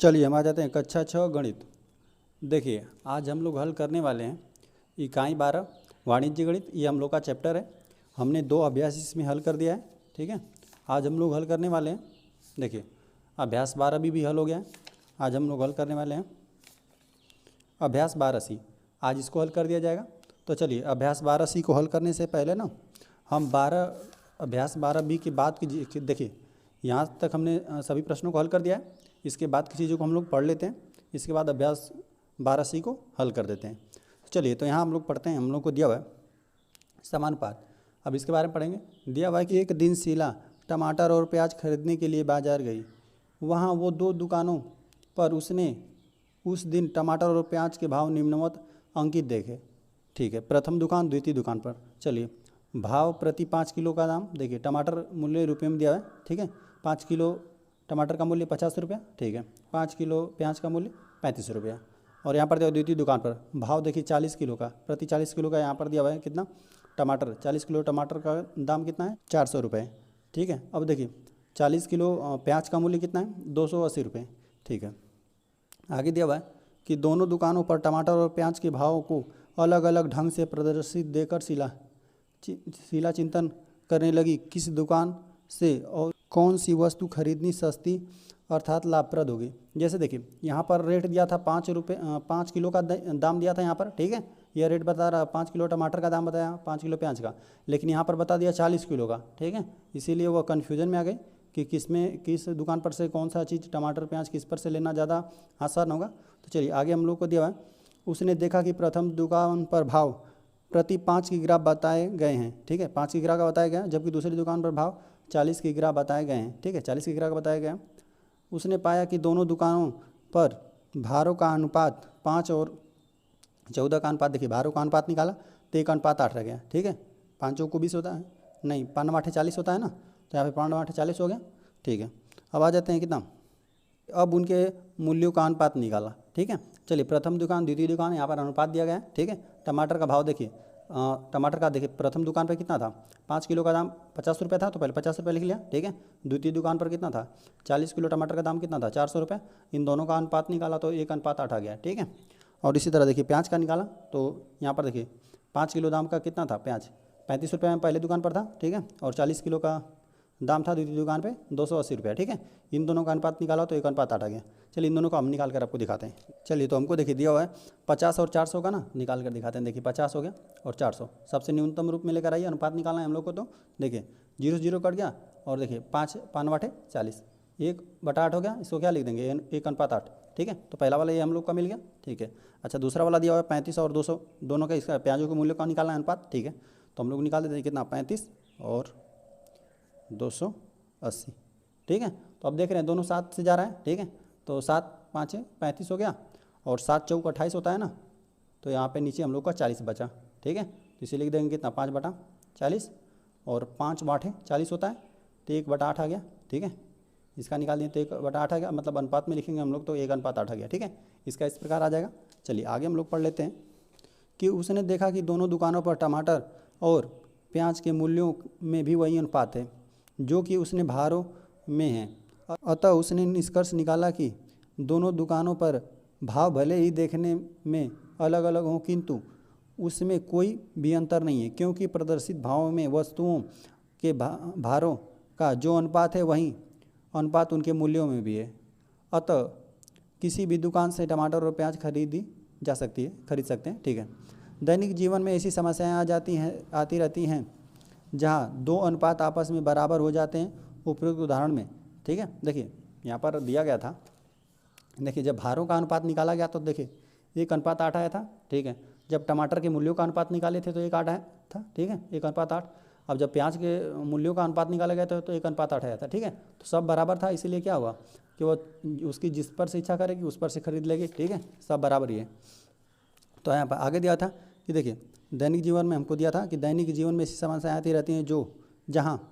चलिए हम आ जाते हैं कक्षा 6 गणित। देखिए आज हम लोग हल करने वाले हैं इकाई 12 वाणिज्य गणित। ये हम लोग का चैप्टर है। हमने 2 अभ्यास इसमें हल कर दिया है। ठीक है, आज हम लोग हल करने वाले हैं। देखिए अभ्यास 12 भी हल हो गया है। आज हम लोग हल करने वाले हैं अभ्यास 12C। आज इसको हल कर दिया जाएगा। तो चलिए अभ्यास 12C को हल करने से पहले ना हम अभ्यास 12B की बात की। देखिए यहाँ तक हमने सभी प्रश्नों को हल कर दिया है। इसके बाद की चीज़ों को हम लोग पढ़ लेते हैं। इसके बाद अभ्यास 12C को हल कर देते हैं। चलिए तो यहाँ हम लोग पढ़ते हैं। हम लोग को दिया हुआ है समानुपात। अब इसके बारे में पढ़ेंगे। दिया हुआ है कि एक दिन शीला टमाटर और प्याज खरीदने के लिए बाजार गई। वहाँ वो 2 दुकानों पर उसने उस दिन टमाटर और प्याज के भाव निम्नवत अंकित देखे। ठीक है, प्रथम दुकान द्वितीय दुकान पर। चलिए भाव प्रति 5 किलो का दाम। देखिए टमाटर मूल्य रुपये में दिया हुआ है। ठीक है, 5 किलो टमाटर का मूल्य 50 रुपया। ठीक है, 5 किलो प्याज का मूल्य 35 रुपया। और यहाँ पर दिया द्वितीय दुकान पर भाव देखिए 40 किलो का, प्रति 40 किलो का यहाँ पर दिया हुआ है कितना टमाटर। 40 किलो टमाटर का दाम कितना है 400 रुपये। ठीक है, अब देखिए 40 किलो प्याज का मूल्य कितना है 280 रुपये। ठीक है, आगे दिया हुआ है कि दोनों दुकानों पर टमाटर और प्याज के भाव को अलग अलग ढंग से प्रदर्शित देकर शीला चिंतन करने लगी किस दुकान से और कौन सी वस्तु खरीदनी सस्ती अर्थात लाभप्रद होगी। जैसे देखिए यहाँ पर रेट दिया था 5 किलो का दाम दिया था यहाँ पर। ठीक है, यह रेट बता रहा 5 किलो टमाटर का दाम बताया 5 किलो प्याज का, लेकिन यहाँ पर बता दिया 40 किलो का। ठीक है, इसीलिए वह कन्फ्यूजन में आ गई कि किस दुकान पर से कौन सा चीज़ टमाटर प्याज किस पर से लेना ज़्यादा आसान होगा। तो चलिए आगे हम लोग को दिया है। उसने देखा कि प्रथम दुकान पर भाव प्रति 5 की ग्राफ बताए गए हैं। ठीक है, 5 की ग्राफ का बताया गया, जबकि दूसरी दुकान पर भाव 40 की ग्राफ बताए गए हैं। ठीक है, 40 की ग्राफ बताया गया। उसने पाया कि दोनों दुकानों पर भारों का अनुपात 5 और 14 का अनुपात। देखिए भारों का अनुपात निकाला तो 1:8 रह गया। ठीक है, 5 को 20 होता है, नहीं 5 40 होता है ना, तो यहाँ पे 5 40 हो गया। ठीक है, अब आ जाते हैं कितना, अब उनके मूल्यों का अनुपात निकाला। ठीक है, चलिए प्रथम दुकान द्वितीय दुकान यहाँ पर अनुपात दिया गया है। ठीक है, टमाटर का भाव देखिए टमाटर का देखिए प्रथम दुकान पर कितना था 5 किलो का दाम 50 रुपये था, तो पहले 50 रुपये लिख लिया। ठीक है, द्वितीय दुकान पर कितना था 40 किलो टमाटर का दाम कितना था 400 रुपये। इन दोनों का अनुपात निकाला तो 1:8 आ गया। ठीक है, और इसी तरह देखिए प्याज का निकाला तो यहाँ पर देखिए 5 किलो दाम का कितना था प्याज 35 रुपये में पहले दुकान पर था। ठीक है, और 40 किलो का दाम था द्वितीय दुकान पे 280 रुपये। ठीक है, इन दोनों का अनुपात निकाला तो 1:8 आ गया। चलिए इन दोनों को हम निकाल कर आपको दिखाते हैं। चलिए तो हमको देखिए दिया हुआ है 50 और 400 का ना निकाल कर दिखाते हैं। देखिए 50 हो गया और 400 सबसे न्यूनतम रूप में लेकर आइए, अनुपात निकालना है हम लोग को। तो देखिए 0 0 कट गया और देखिए 5 8 40 1/8 हो गया। इसको क्या लिख देंगे 1:8। ठीक है, तो पहला वाला ये हम लोग का मिल गया। ठीक है, अच्छा दूसरा वाला दिया हुआ है 35 और 200 दोनों का इसका प्याजों के मूल्य का निकालना है अनुपात। ठीक है, तो हम लोग निकाल देते हैं कितना 35 और 280। ठीक है, तो अब देख रहे हैं दोनों 7 से जा रहा है। ठीक है, तो 7 5 35 हो गया और 7 चौक 28 होता है ना, तो यहाँ पे नीचे हम लोग का 40 बचा। ठीक है, तो इसे लिख देंगे कितना 5/40 और 5 40 होता है तो 1/8 आ गया। ठीक है, इसका निकाल दिए तो 1/8 आ गया, मतलब अनुपात में लिखेंगे हम लोग तो 1:8 आ गया। ठीक है, इसका इस प्रकार आ जाएगा। चलिए आगे हम लोग पढ़ लेते हैं कि उसने देखा कि दोनों दुकानों पर टमाटर और प्याज के मूल्यों में भी वही अनुपात है जो कि उसने भारों में है। अतः उसने निष्कर्ष निकाला कि दोनों दुकानों पर भाव भले ही देखने में अलग अलग हों किंतु उसमें कोई भी अंतर नहीं है, क्योंकि प्रदर्शित भावों में वस्तुओं के भारों का जो अनुपात है वही अनुपात उनके मूल्यों में भी है। अतः किसी भी दुकान से टमाटर और प्याज खरीद सकते हैं। ठीक है, दैनिक जीवन में ऐसी समस्याएं आती रहती हैं जहां 2 अनुपात आपस में बराबर हो जाते हैं उपयुक्त उदाहरण में। ठीक है, देखिए यहाँ पर दिया गया था। देखिए जब भारों का अनुपात निकाला गया तो देखिए 1:8 आया था। ठीक है, जब टमाटर के मूल्यों का अनुपात निकाले थे तो 1:8 आया था। ठीक है, 1:8। अब जब प्याज के मूल्यों का अनुपात निकाला गया था तो 1:8 आया था। ठीक है, तो सब बराबर था, इसीलिए क्या हुआ कि वो उसकी जिस पर से इच्छा करेगी उस पर से खरीद लेगी। ठीक है, सब बराबर ही है। तो यहाँ पर आगे दिया था कि देखिए दैनिक जीवन में हमको दिया था कि दैनिक जीवन में ऐसी समस्याएं आती रहती हैं जहाँ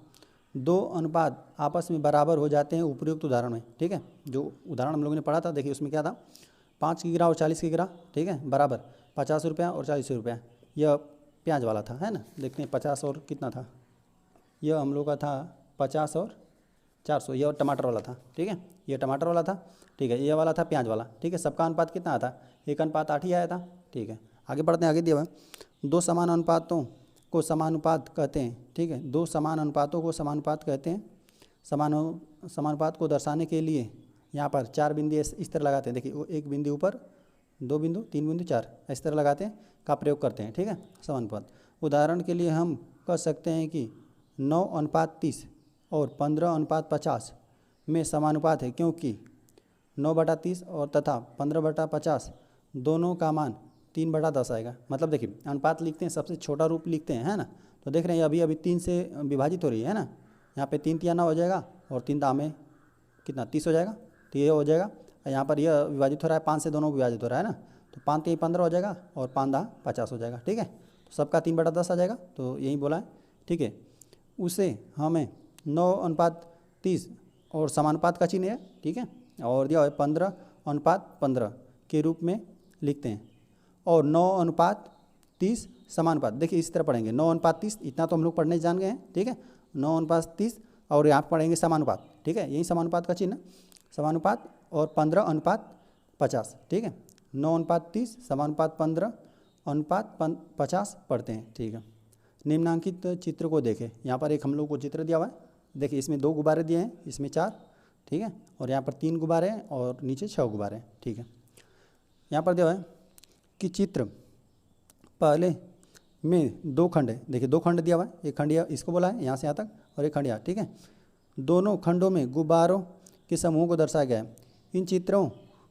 2 अनुपात आपस में बराबर हो जाते हैं उपयुक्त उदाहरण में। ठीक है, जो उदाहरण हम लोगों ने पढ़ा था देखिए उसमें क्या था 5 की गिरा और 40 की गिरा। ठीक है, बराबर 50 रुपया और 40 रुपया। यह प्याज वाला था है ना, देखते हैं 50 और कितना था, यह हम लोग का था 50 और 400, ये टमाटर वाला था, ठीक है, ये टमाटर वाला था, ठीक है, ये वाला था प्याज वाला, ठीक है। सबका अनुपात कितना आता? 1:8 ही आया था, ठीक है। आगे बढ़ते हैं, आगे दिया हुआ है 2 समान अनुपातों को समानुपात कहते हैं, ठीक है। 2 समान अनुपातों को समानुपात कहते हैं। समानुपात को दर्शाने के लिए यहाँ पर 4 बिंदु इस तरह लगाते हैं, देखिए वो 1 बिंदु ऊपर, 2 बिंदु, 3 बिंदु, 4 इस तरह लगाते हैं का प्रयोग करते हैं, ठीक है, समानुपात। उदाहरण के लिए हम कह सकते हैं कि 9:30 और 15:50 में समानुपात है, क्योंकि 9/30 और तथा 15/50 दोनों का मान 3/10 आएगा। मतलब देखिए अनुपात लिखते हैं, सबसे छोटा रूप लिखते हैं, है ना। तो देख रहे हैं अभी 3 से विभाजित हो रही है ना, यहाँ पे 3 तिया 9 हो जाएगा और 3 दाम में कितना 30 हो जाएगा, तो ये हो जाएगा। यहाँ पर यह विभाजित हो रहा है 5 से, दोनों विभाजित हो रहा है ना, तो 5 3 15 हो जाएगा और 5 दा 50 हो जाएगा, ठीक है। तो सबका 3/10 आ जाएगा, तो यही बोला है, ठीक है। उसे हमें 9:30 और समानुपात का चिन्ह है, ठीक है, और दिया है 15:15 के रूप में लिखते हैं, और 9:30 समानुपात। देखिए इस तरह पढ़ेंगे 9:30, इतना तो हम लोग पढ़ने जान गए हैं, ठीक है। 9:30 और यहाँ पढ़ेंगे समानुपात, ठीक है, यही समानुपात का चिन्ह, समानुपात और 15:50, ठीक है। 9:30 समानुपात 15:50 पढ़ते हैं, ठीक है। निम्नांकित चित्र को देखें, यहाँ पर एक हम लोग को चित्र दिया हुआ है, देखिए इसमें 2 गुब्बारे दिए हैं, इसमें 4, ठीक है, और यहाँ पर 3 गुब्बारे हैं और नीचे 6 गुब्बारे हैं, ठीक है। यहाँ पर दिया हुआ है कि चित्र पहले में 2 खंड है, देखिए 2 खंड दिया हुआ है, एक खंड इसको बोला है यहाँ से यहाँ तक, और एक खंड यहाँ, ठीक है। दोनों खंडों में गुब्बारों के समूहों को दर्शाया गया है। इन चित्रों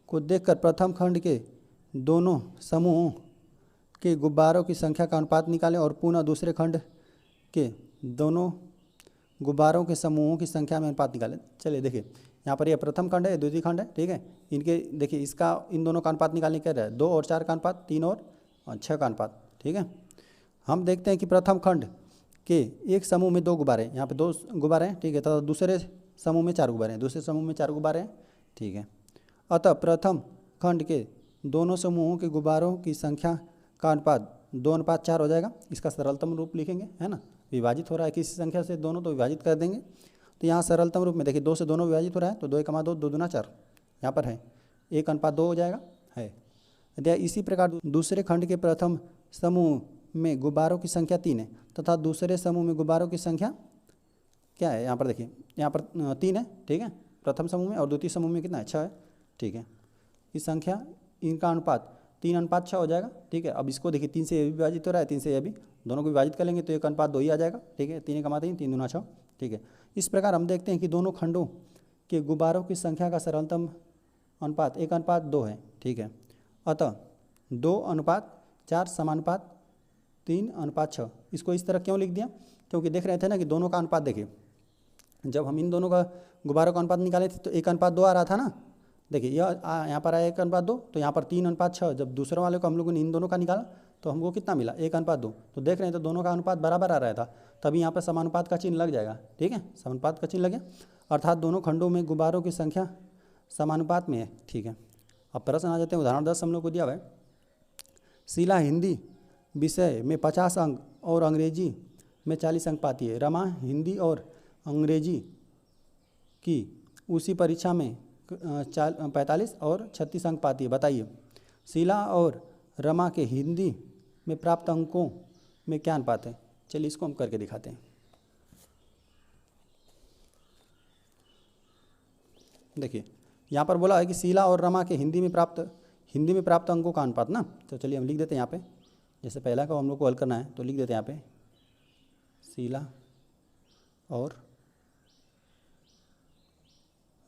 को देखकर प्रथम खंड के दोनों समूहों के गुब्बारों की संख्या का अनुपात निकालें और पुनः दूसरे खंड के दोनों गुब्बारों के समूहों की संख्या में अनुपात निकालें। चलिए देखिए यहाँ पर यह प्रथम खंड है, द्वितीय खंड है, ठीक है। इनके देखिए इसका इन दोनों का अनुपात निकालने कह रहा है, 2 और 4 का अनुपात, 3 और 6 का अनुपात, ठीक है। हम देखते हैं कि प्रथम खंड के एक समूह में 2 गुब्बारे हैं, यहाँ पे 2 गुब्बारे हैं, ठीक है, तथा दूसरे समूह में 4 गुब्बारे हैं, दूसरे समूह में 4 गुब्बारे हैं, ठीक है। अतः प्रथम खंड के दोनों समूहों के गुब्बारों की संख्या का अनुपात 2:4 हो जाएगा। इसका सरलतम रूप लिखेंगे, है ना, विभाजित हो रहा है किसी संख्या से दोनों, तो विभाजित कर देंगे। तो यहाँ सरलतम रूप में देखिए 2 से दोनों विभाजित हो रहा है, तो 2 × 2 2 दूना 4, यहाँ पर है 1:2 हो जाएगा, है। यदि इसी प्रकार दूसरे खंड के प्रथम समूह में गुब्बारों की संख्या 3 है तथा दूसरे समूह में गुब्बारों की संख्या क्या है, यहाँ पर देखिए यहाँ पर 3 है, ठीक है, प्रथम समूह में, और द्वितीय समूह में कितना है, 6 है, ठीक है। इस संख्या इनका अनुपात 3:6 हो जाएगा, ठीक है। अब इसको देखिए 3 से ये भी विभाजित हो रहा है, 3 से ये भी, दोनों को विभाजित कर लेंगे तो 1:2 ही आ जाएगा, ठीक है। 3 × 3 3 दूना 6, ठीक है। इस प्रकार हम देखते हैं कि दोनों खंडों के गुब्बारों की संख्या का सरलतम अनुपात 1:2 है, ठीक है। अतः 2:4 समानुपात 3:6। इसको इस तरह क्यों लिख दिया, क्योंकि देख रहे थे ना कि दोनों का अनुपात, देखिए जब हम इन दोनों का गुब्बारों का अनुपात निकाले थे तो 1:2 आ रहा था ना, देखिए यह यहाँ पर आया 1:2, तो यहाँ पर 3:6। जब दूसरे वाले को हम लोगों ने इन दोनों का निकाला तो हमको कितना मिला, 1:2। तो देख रहे हैं तो दोनों का अनुपात बराबर आ रहा था, तभी यहाँ पर समानुपात का चिन्ह लग जाएगा, ठीक है, समानुपात का चिन्ह लग गया, अर्थात दोनों खंडों में गुब्बारों की संख्या समानुपात में है, ठीक है। अब प्रश्न आ जाते हैं, उदाहरण 10 हम लोग को दिया हुआ है। शीला हिंदी विषय में 50 अंक और अंग्रेजी में 40 अंक पाती है। रमा हिंदी और अंग्रेजी की उसी परीक्षा में 45 और 36 अंक पाती है। बताइए शीला और रमा के हिंदी में प्राप्त अंकों में क्या अनुपात है। चलिए इसको हम करके दिखाते हैं। देखिए यहाँ पर बोला है कि शीला और रमा के हिंदी में प्राप्त अंकों का अनुपात ना, तो चलिए हम लिख देते हैं यहाँ पे, जैसे पहला का हम लोग को हल करना है तो लिख देते हैं यहाँ पे शीला और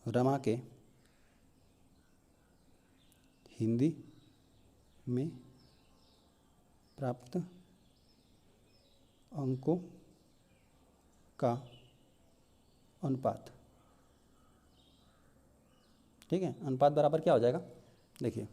रमा के हिंदी में प्राप्त अंकों का अनुपात, ठीक है। अनुपात बराबर क्या हो जाएगा, देखिए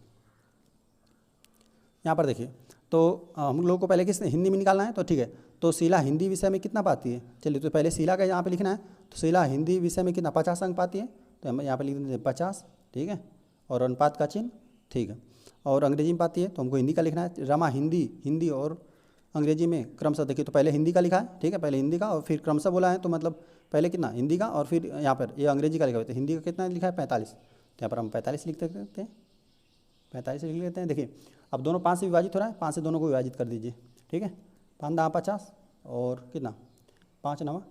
यहाँ पर देखिए, तो हम लोगों को पहले किस हिंदी में निकालना है, तो ठीक है, तो शीला हिंदी विषय में कितना पाती है। चलिए तो पहले शीला का यहाँ पे लिखना है, तो शीला हिंदी विषय में कितना 50 अंक पाती है, तो हम यहाँ पे लिख देते हैं 50, ठीक है, और अनुपात का चिन्ह, ठीक है। और अंग्रेजी में पाती है तो हमको हिंदी का लिखना है। रमा हिंदी और अंग्रेजी में क्रमशः, देखिए तो पहले हिंदी का लिखा है, ठीक है, पहले हिंदी का और फिर क्रमशः बोला है, तो मतलब पहले कितना हिंदी का और फिर यहाँ पर ये अंग्रेजी का लिखा हुआ है, तो हिंदी का कितना लिखा है 45, तो यहाँ पर हम 45 लिख सकते हैं, 45 लिख लेते हैं। देखिए अब दोनों 5 से विभाजित हो रहा है, 5 से दोनों को विभाजित कर दीजिए, ठीक है, 5 9 50 और कितना 5 9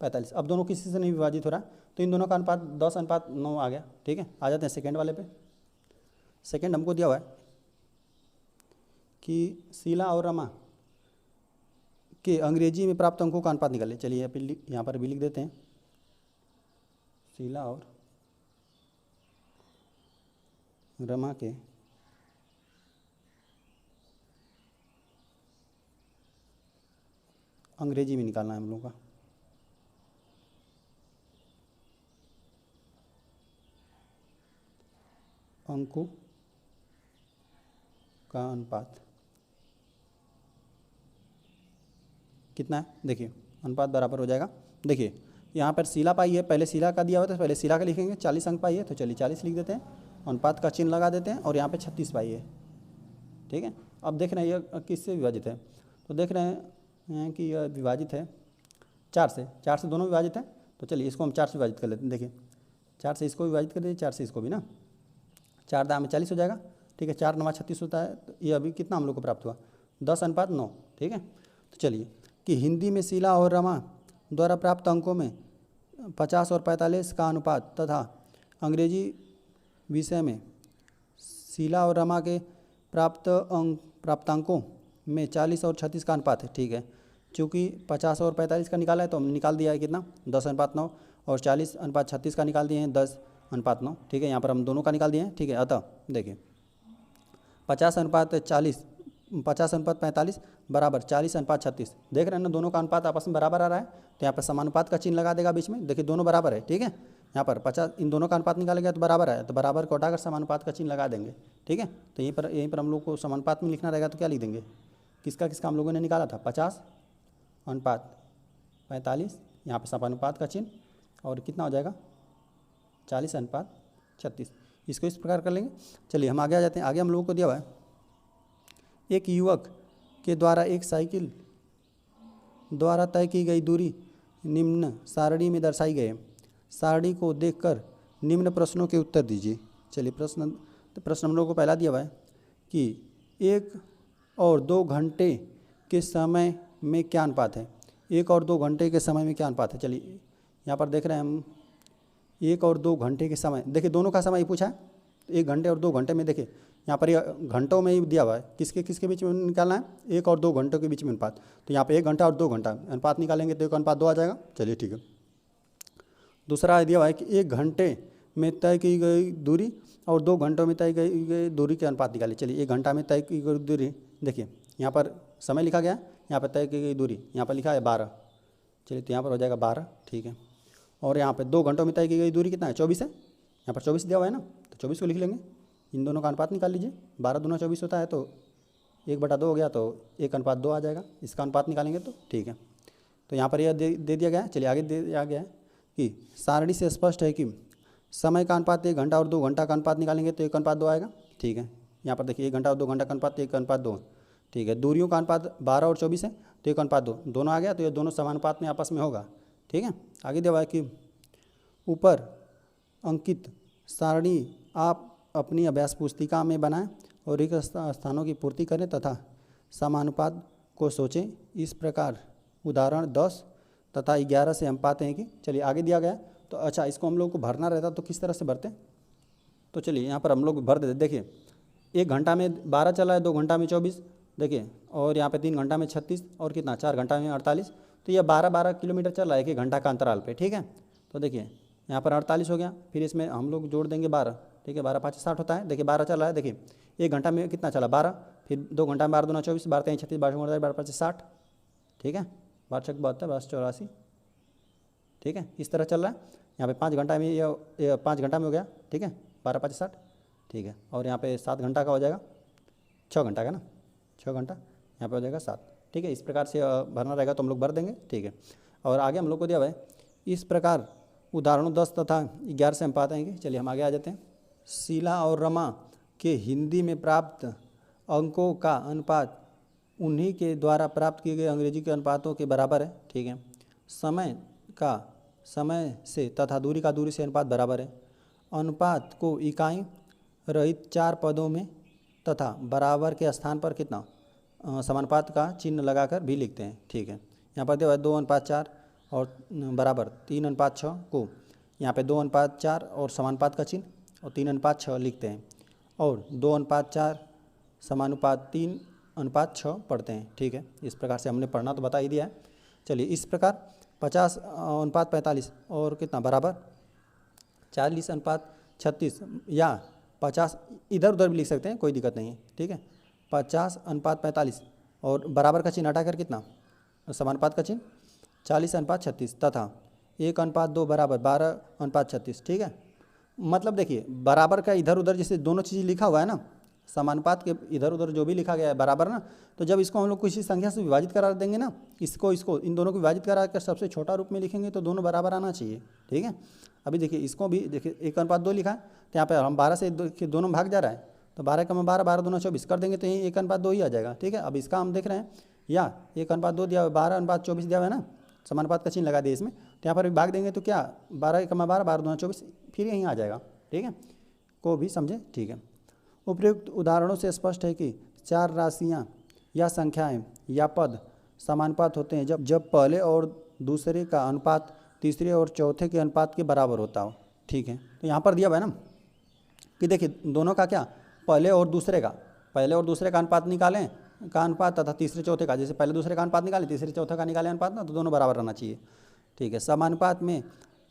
45। अब दोनों किसी से नहीं विभाजित हो रहा है, तो इन दोनों का अनुपात 10:9 आ गया, ठीक है। आ जाते हैं सेकेंड वाले पे। सेकेंड हमको दिया हुआ है कि शीला और रमा के अंग्रेजी में प्राप्त अंकों का अनुपात निकालें। चलिए यहाँ पर भी लिख देते हैं, शीला और रमा के अंग्रेजी में निकालना है हम लोगों का। अंकों का अनुपात कितना है, देखिए अनुपात बराबर हो जाएगा। देखिए यहाँ पर शीला पाई है, पहले शीला का दिया हुआ था, पहले शीला का लिखेंगे, 40 अंक पाई है, तो चलिए 40 लिख देते हैं, अनुपात का चिन्ह लगा देते हैं, और यहाँ पे 36 पाई है, ठीक है। अब देख रहे हैं ये किससे विभाजित है, तो देख रहे हैं कि यह विभाजित है 4 से, 4 से दोनों विभाजित है, तो चलिए इसको हम 4 से विभाजित कर लेते हैं। देखिए 4 से इसको विभाजित कर दीजिए, 4 से इसको भी ना, 4 दाम में 40 हो जाएगा, ठीक है, 4 9 36 होता है, तो ये अभी कितना हम लोग को प्राप्त हुआ 10:9, ठीक है। तो चलिए कि हिंदी में शीला और रमा द्वारा प्राप्त अंकों में 50 और 45 का अनुपात तथा अंग्रेजी विषय में शीला और रमा के प्राप्तांकों में 40 और 36 का अनुपात है, ठीक है। चूँकि 50 और 45 का निकाला है तो हम निकाल दिया है कितना 10:9, और 40:36 का निकाल दिए हैं 10:9, ठीक है। यहाँ पर हम दोनों का निकाल दिए हैं, ठीक है। अतः देखिए 50:40 50:45 बराबर 40:36, देख रहे हैं ना, दोनों का अनुपात आपस में बराबर आ रहा है, तो यहाँ पर समानुपात का चिन्ह लगा देगा बीच में। देखिए दोनों बराबर है, ठीक है। यहाँ पर 50 इन दोनों का अनुपात निकाला गया तो बराबर है, तो बराबर को हटाकर समानुपात का चिन्ह लगा देंगे, ठीक है। तो यहीं पर हम लोग को समानुपात में लिखना रहेगा, तो क्या लिख देंगे, किसका किसका हम लोगों ने निकाला था 50:45, यहाँ पर समानुपात का चिन्ह, और कितना हो जाएगा 40:36। इसको इस प्रकार कर लेंगे। चलिए हम आगे आ जाते हैं। आगे हम लोगों को दिया हुआ है एक युवक के द्वारा एक साइकिल द्वारा तय की गई दूरी निम्न सारणी में दर्शाई गई है। सारणी को देखकर निम्न प्रश्नों के उत्तर दीजिए। चलिए प्रश्न हम लोगों को पहला दिया हुआ है कि 1 और 2 घंटे के समय में क्या अनुपात है। 1 और 2 घंटे के समय में क्या अनुपात है। चलिए यहाँ पर देख रहे हैं हम 1 और 2 घंटे के समय, देखिए दोनों का समय ही पूछा है, 1 घंटे और 2 घंटे में। देखिए यहाँ पर घंटों में ही दिया हुआ है, किसके किसके बीच में निकालना है, 1 और 2 घंटों के बीच में अनुपात। तो यहाँ पे 1 घंटा और 2 घंटा अनुपात निकालेंगे तो 1:2 आ जाएगा। चलिए ठीक है। दूसरा दिया हुआ है कि 1 घंटे में तय की गई दूरी और 2 घंटों में तय की गई दूरी के अनुपात निकालिए। चलिए 1 घंटा में तय की गई दूरी, देखिए यहाँ पर समय लिखा गया है, यहाँ पर तय की गई दूरी यहाँ पर लिखा है 12, चलिए तो यहाँ पर हो जाएगा 12, ठीक है। और यहाँ पे 2 घंटों में तय की गई दूरी कितना है 24 है, यहाँ पर 24 दिया हुआ है ना, तो 24 को लिख लेंगे। इन दोनों का अनुपात निकाल लीजिए, 12 दूना 24 होता है, तो 1/2 हो गया, तो 1:2 आ जाएगा। इसका अनुपात निकालेंगे तो ठीक है। तो यहाँ पर यह दे दिया गया है। चलिए आगे दिया गया है कि सारणी से स्पष्ट है कि समय का अनुपात 1 घंटा और 2 घंटा का अनुपात निकालेंगे तो 1:2 आएगा, ठीक है। यहाँ पर देखिए 1 घंटा और 2 घंटा का अनुपात 1:2, ठीक है। दूरियों का अनुपात 12 और 24 है तो 1:2 दोनों आ गया, तो ये दोनों समानुपात में आपस में होगा, ठीक है। आगे दिया हुआ है कि ऊपर अंकित सारणी आप अपनी अभ्यास पुस्तिका में बनाएं और रिक्त स्थानों की पूर्ति करें तथा समानुपात को सोचें। इस प्रकार उदाहरण 10 तथा 11 से हम पाते हैं कि, चलिए आगे दिया गया तो अच्छा इसको हम लोग को भरना रहता तो किस तरह से भरते, तो चलिए यहाँ पर हम लोग भर देते। देखिए 1 घंटा में 12 चला है, 2 घंटा में 24, देखिए, और यहाँ पे 3 घंटा में 36 और कितना 4 घंटा में 48, तो ये 12-12 किलोमीटर चल रहा है 1 घंटा का अंतराल पे, ठीक है। तो देखिए यहाँ पर 48 हो गया, फिर इसमें हम लोग जोड़ देंगे 12, ठीक है, 12 5 60 होता है। देखिए 12 चल रहा है, देखिए 1 घंटा में कितना चला 12, फिर 2 घंटा में 12 दूना 24, 12 3 36, 12 12 5 60, ठीक है, 12 6 72, 12 84, ठीक है, इस तरह चल रहा है। यहाँ पे 5 घंटा में ये 5 घंटा में हो गया, ठीक है, 12 5 60, ठीक है। और यहाँ पे 7 घंटा का हो जाएगा, 6 घंटा का ना, 6 घंटा यहाँ पे हो जाएगा 7, ठीक है। इस प्रकार से भरना रहेगा तो हम लोग भर देंगे, ठीक है। और आगे हम लोग को दिया हुआ है इस प्रकार उदाहरणों 10 तथा 11 से हम पाते हैं कि, चलिए हम आगे आ जाते हैं। शीला और रमा के हिंदी में प्राप्त अंकों का अनुपात उन्हीं के द्वारा प्राप्त किए गए अंग्रेजी के अनुपातों के बराबर है, ठीक है। समय का समय से तथा दूरी का दूरी से अनुपात बराबर है। अनुपात को इकाई रहित 4 पदों में तथा बराबर के स्थान पर कितना समानुपात का चिन्ह लगाकर भी लिखते हैं। ठीक है, यहाँ पर दिया हुआ है 2:4 और बराबर 3:6 को यहाँ पे 2:4 और समानुपात का चिन्ह और 3:6 लिखते हैं और 2:4 समानुपात 3:6 पढ़ते हैं। ठीक है, इस प्रकार से हमने पढ़ना तो बता ही दिया है। चलिए, इस प्रकार 50:45 और कितना बराबर 40:36 या 50 इधर उधर भी लिख सकते हैं, कोई दिक्कत नहीं है। ठीक है, 50:45 और बराबर का चिन्ह हटाकर कितना समानुपात का चिन्ह 40:36 तथा 1:2 बराबर 12:36। ठीक है, मतलब देखिए बराबर का इधर उधर जैसे दोनों चीज़ लिखा हुआ है ना, समानुपात के इधर उधर जो भी लिखा गया है बराबर ना, तो जब इसको हम लोग किसी संख्या से विभाजित करा देंगे ना, इसको इन दोनों को विभाजित करा कर सबसे छोटा रूप में लिखेंगे तो दोनों बराबर आना चाहिए। ठीक है, अभी देखिए इसको भी देखिए 1:2 लिखा है, तो यहाँ पे हम 12 से दोनों भाग जा रहा है, तो 12 का 12 12 दूना 24 कर देंगे तो यही 1:2 ही आ जाएगा। ठीक है, अब इसका हम देख रहे हैं या 1:2 दिया हुआ 12:24 दिया हुआ है ना, समानुपात का चिन्ह लगा दिए इसमें, तो यहाँ पर भी भाग देंगे तो क्या 12 का 12 12 दूना 24 फिर यहीं आ जाएगा। ठीक है, को भी समझे। ठीक है, उपयुक्त उदाहरणों से स्पष्ट है कि 4 राशियाँ या संख्याएं या पद समानुपात होते हैं जब पहले और दूसरे का अनुपात तीसरे और चौथे के अनुपात के बराबर होता हो। ठीक है, तो यहाँ पर दिया हुआ है ना कि देखिए दोनों का क्या पहले और दूसरे का अनुपात निकालें का अनुपात तथा तीसरे चौथे का, जैसे पहले दूसरे का अनुपात निकाले तीसरे चौथे का निकाले अनुपात ना, तो दोनों बराबर रहना चाहिए। ठीक है, समानुपात में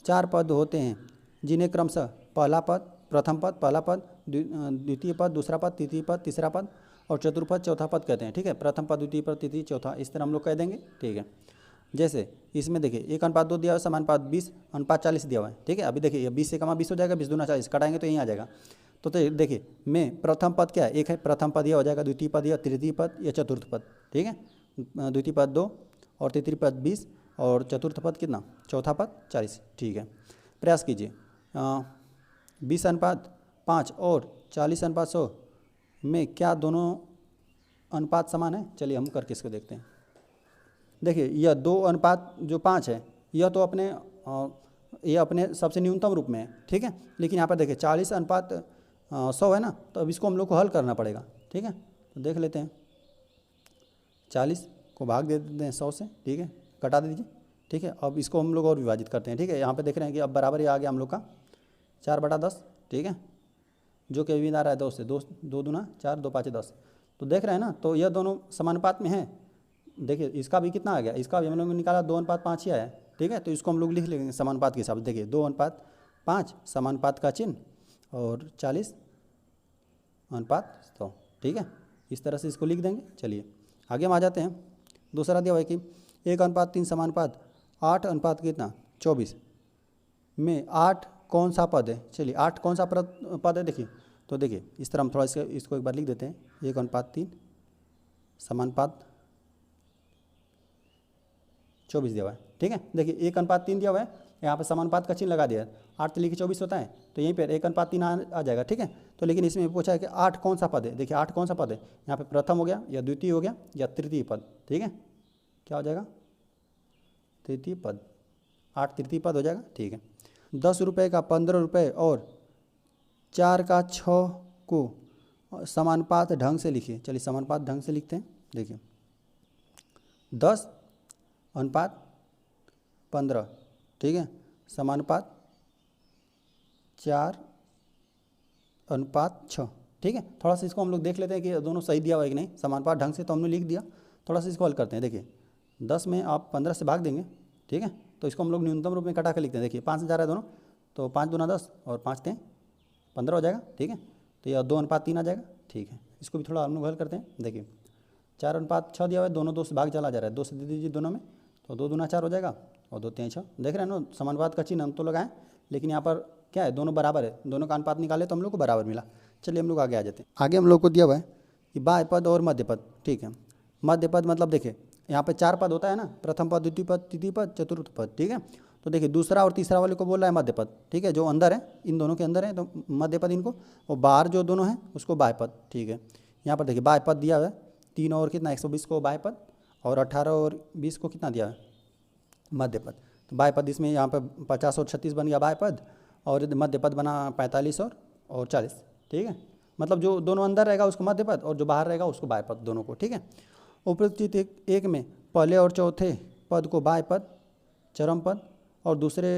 4 पद होते हैं जिन्हें क्रमशः पहला पद प्रथम पद पहला पद द्वितीय पद दूसरा पद तृतीय पद तीसरा पद और चतुर्पद चौथा पद कहते हैं। ठीक है, प्रथम पद द्वितीय पद तृतीय चौथा इस तरह हम लोग कह देंगे। ठीक है, जैसे इसमें देखिए 1:2 दिया हुआ है, समानुपात 20:40 दिया हुआ है। ठीक है, अभी देखिए 20 से 20 हो जाएगा, 20 दूना 40 कटाएंगे तो यहीं आ जाएगा। तो देखिए में प्रथम पद क्या है, एक है प्रथम पद यह हो जाएगा, द्वितीय पद या तृतीय पद या चतुर्थ पद। ठीक है, द्वितीय पद 2 और तृतीय पद 20 और चतुर्थ पद कितना चौथा पद 40। ठीक है, प्रयास कीजिए 20:5 और 40:100 में क्या दोनों अनुपात समान है। चलिए हम करके इसको देखते हैं। देखिए यह 2:5 है, यह तो अपने सबसे न्यूनतम रूप में है। ठीक है, लेकिन यहाँ पर देखिए 40:100 है ना, तो अब इसको हम लोग को हल करना पड़ेगा। ठीक है, तो देख लेते हैं 40 को भाग दे देते हैं 100 से। ठीक है, कटा दे दीजिए। ठीक है, अब इसको हम लोग और विभाजित करते हैं। ठीक है, यहाँ पे देख रहे हैं कि अब बराबर ही आ गया हम लोग का 4/10। ठीक है, जो कि अभी आ रहा है 2 से 2 दूना 4 2 5 10, तो देख रहे हैं ना, तो यह दोनों समानुपात में हैं। देखिए इसका भी कितना आ गया, इसका भी हम लोगों ने निकाला 2:5 ही आया। ठीक है, तो इसको हम लोग लिख लेंगे समानुपात के हिसाब से। देखिए 2:5 समानुपात का चिन्ह और 40:100। ठीक है, इस तरह से इसको लिख देंगे। चलिए आगे हम आ जाते हैं। दूसरा दिया हुआ है कि 1:3 समानुपात 8 कितना 24 में 8 कौन सा पद है। चलिए 8 कौन सा पद है देखिए, तो देखिए इस तरह हम थोड़ा इसको एक बार लिख देते हैं। 1:3 समानुपात 24 दिया हुआ है। ठीक है, देखिए 1:3 दिया हुआ है, यहाँ पर समानुपात का चिन्ह लगा दिया है। 8 लिखिए 24 होता है, तो यहीं पर 1:3 आ जाएगा। ठीक है, तो लेकिन इसमें पूछा है कि 8 कौन सा पद है। देखिए 8 कौन सा पद है, यहाँ पे प्रथम हो गया या द्वितीय हो गया या तृतीय पद। ठीक है, क्या हो जाएगा तृतीय पद, 8 तृतीय पद हो जाएगा। ठीक है, 10 रुपये का 15 रुपये और 4 का 6 को समानुपात ढंग से लिखिए। चलिए समानुपात ढंग से लिखते हैं। देखिए 10:15। ठीक है, समानुपात 4:6। ठीक है, थोड़ा सा इसको हम लोग देख लेते हैं कि दोनों सही दिया हुआ है कि नहीं। समानुपात ढंग से तो हमने लिख दिया, थोड़ा सा इसको हल करते हैं। देखिए 10 में आप 15 से भाग देंगे। ठीक है, तो इसको हम लोग न्यूनतम रूप में कटा कर लिखते हैं। देखिए 5 से जा रहा है दोनों, तो 5 दूना 10 और 5 3 15 हो जाएगा। ठीक है, तो यह 2:3 आ जाएगा। ठीक है, इसको भी थोड़ा हम लोग हल करते हैं। देखिए 4:6 दिया हुआ है, दोनों 2 से भाग चला जा रहा है, 2 से दे दीजिए दोनों में, तो 2 दूना 4 हो जाएगा और 2 3 6। देख रहे हैं ना, समानुपात का चिन्ह हम तो लगाएं, लेकिन यहाँ पर क्या है दोनों बराबर है, दोनों का अनुपात निकाले तो हम लोग को बराबर मिला। चलिए हम लोग आगे आ जाते हैं। आगे हम लोग को दिया हुआ है कि बाह्य पद और मध्य पद। ठीक है, मध्य पद मतलब देखिए यहाँ पे 4 पद होता है ना, प्रथम पद द्वितीय पद तृतीय पद चतुर्थ पद। ठीक है, तो देखिए दूसरा और तीसरा वाले को बोल रहा है मध्य पद। ठीक है, जो अंदर है इन दोनों के अंदर है तो मध्य पद इनको, और बाहर जो दोनों हैं उसको बाह्य पद। ठीक है, यहाँ पर देखिए बाह्य पद दिया हुआ है 3 और कितना 120 को बाह्य पद और 18 और 20 को कितना दिया है मध्य पद। तो बाय पद इसमें यहाँ पर 50 और 36 बन गया बाय पद, और मध्य पद बना 45 और 40, ठीक है। मतलब जो दोनों अंदर रहेगा उसको मध्य पद और जो बाहर रहेगा उसको बाय पद, दोनों को, ठीक है। उपरोक्त चित्र एक में पहले और चौथे पद को बाय पद, चरम पद और दूसरे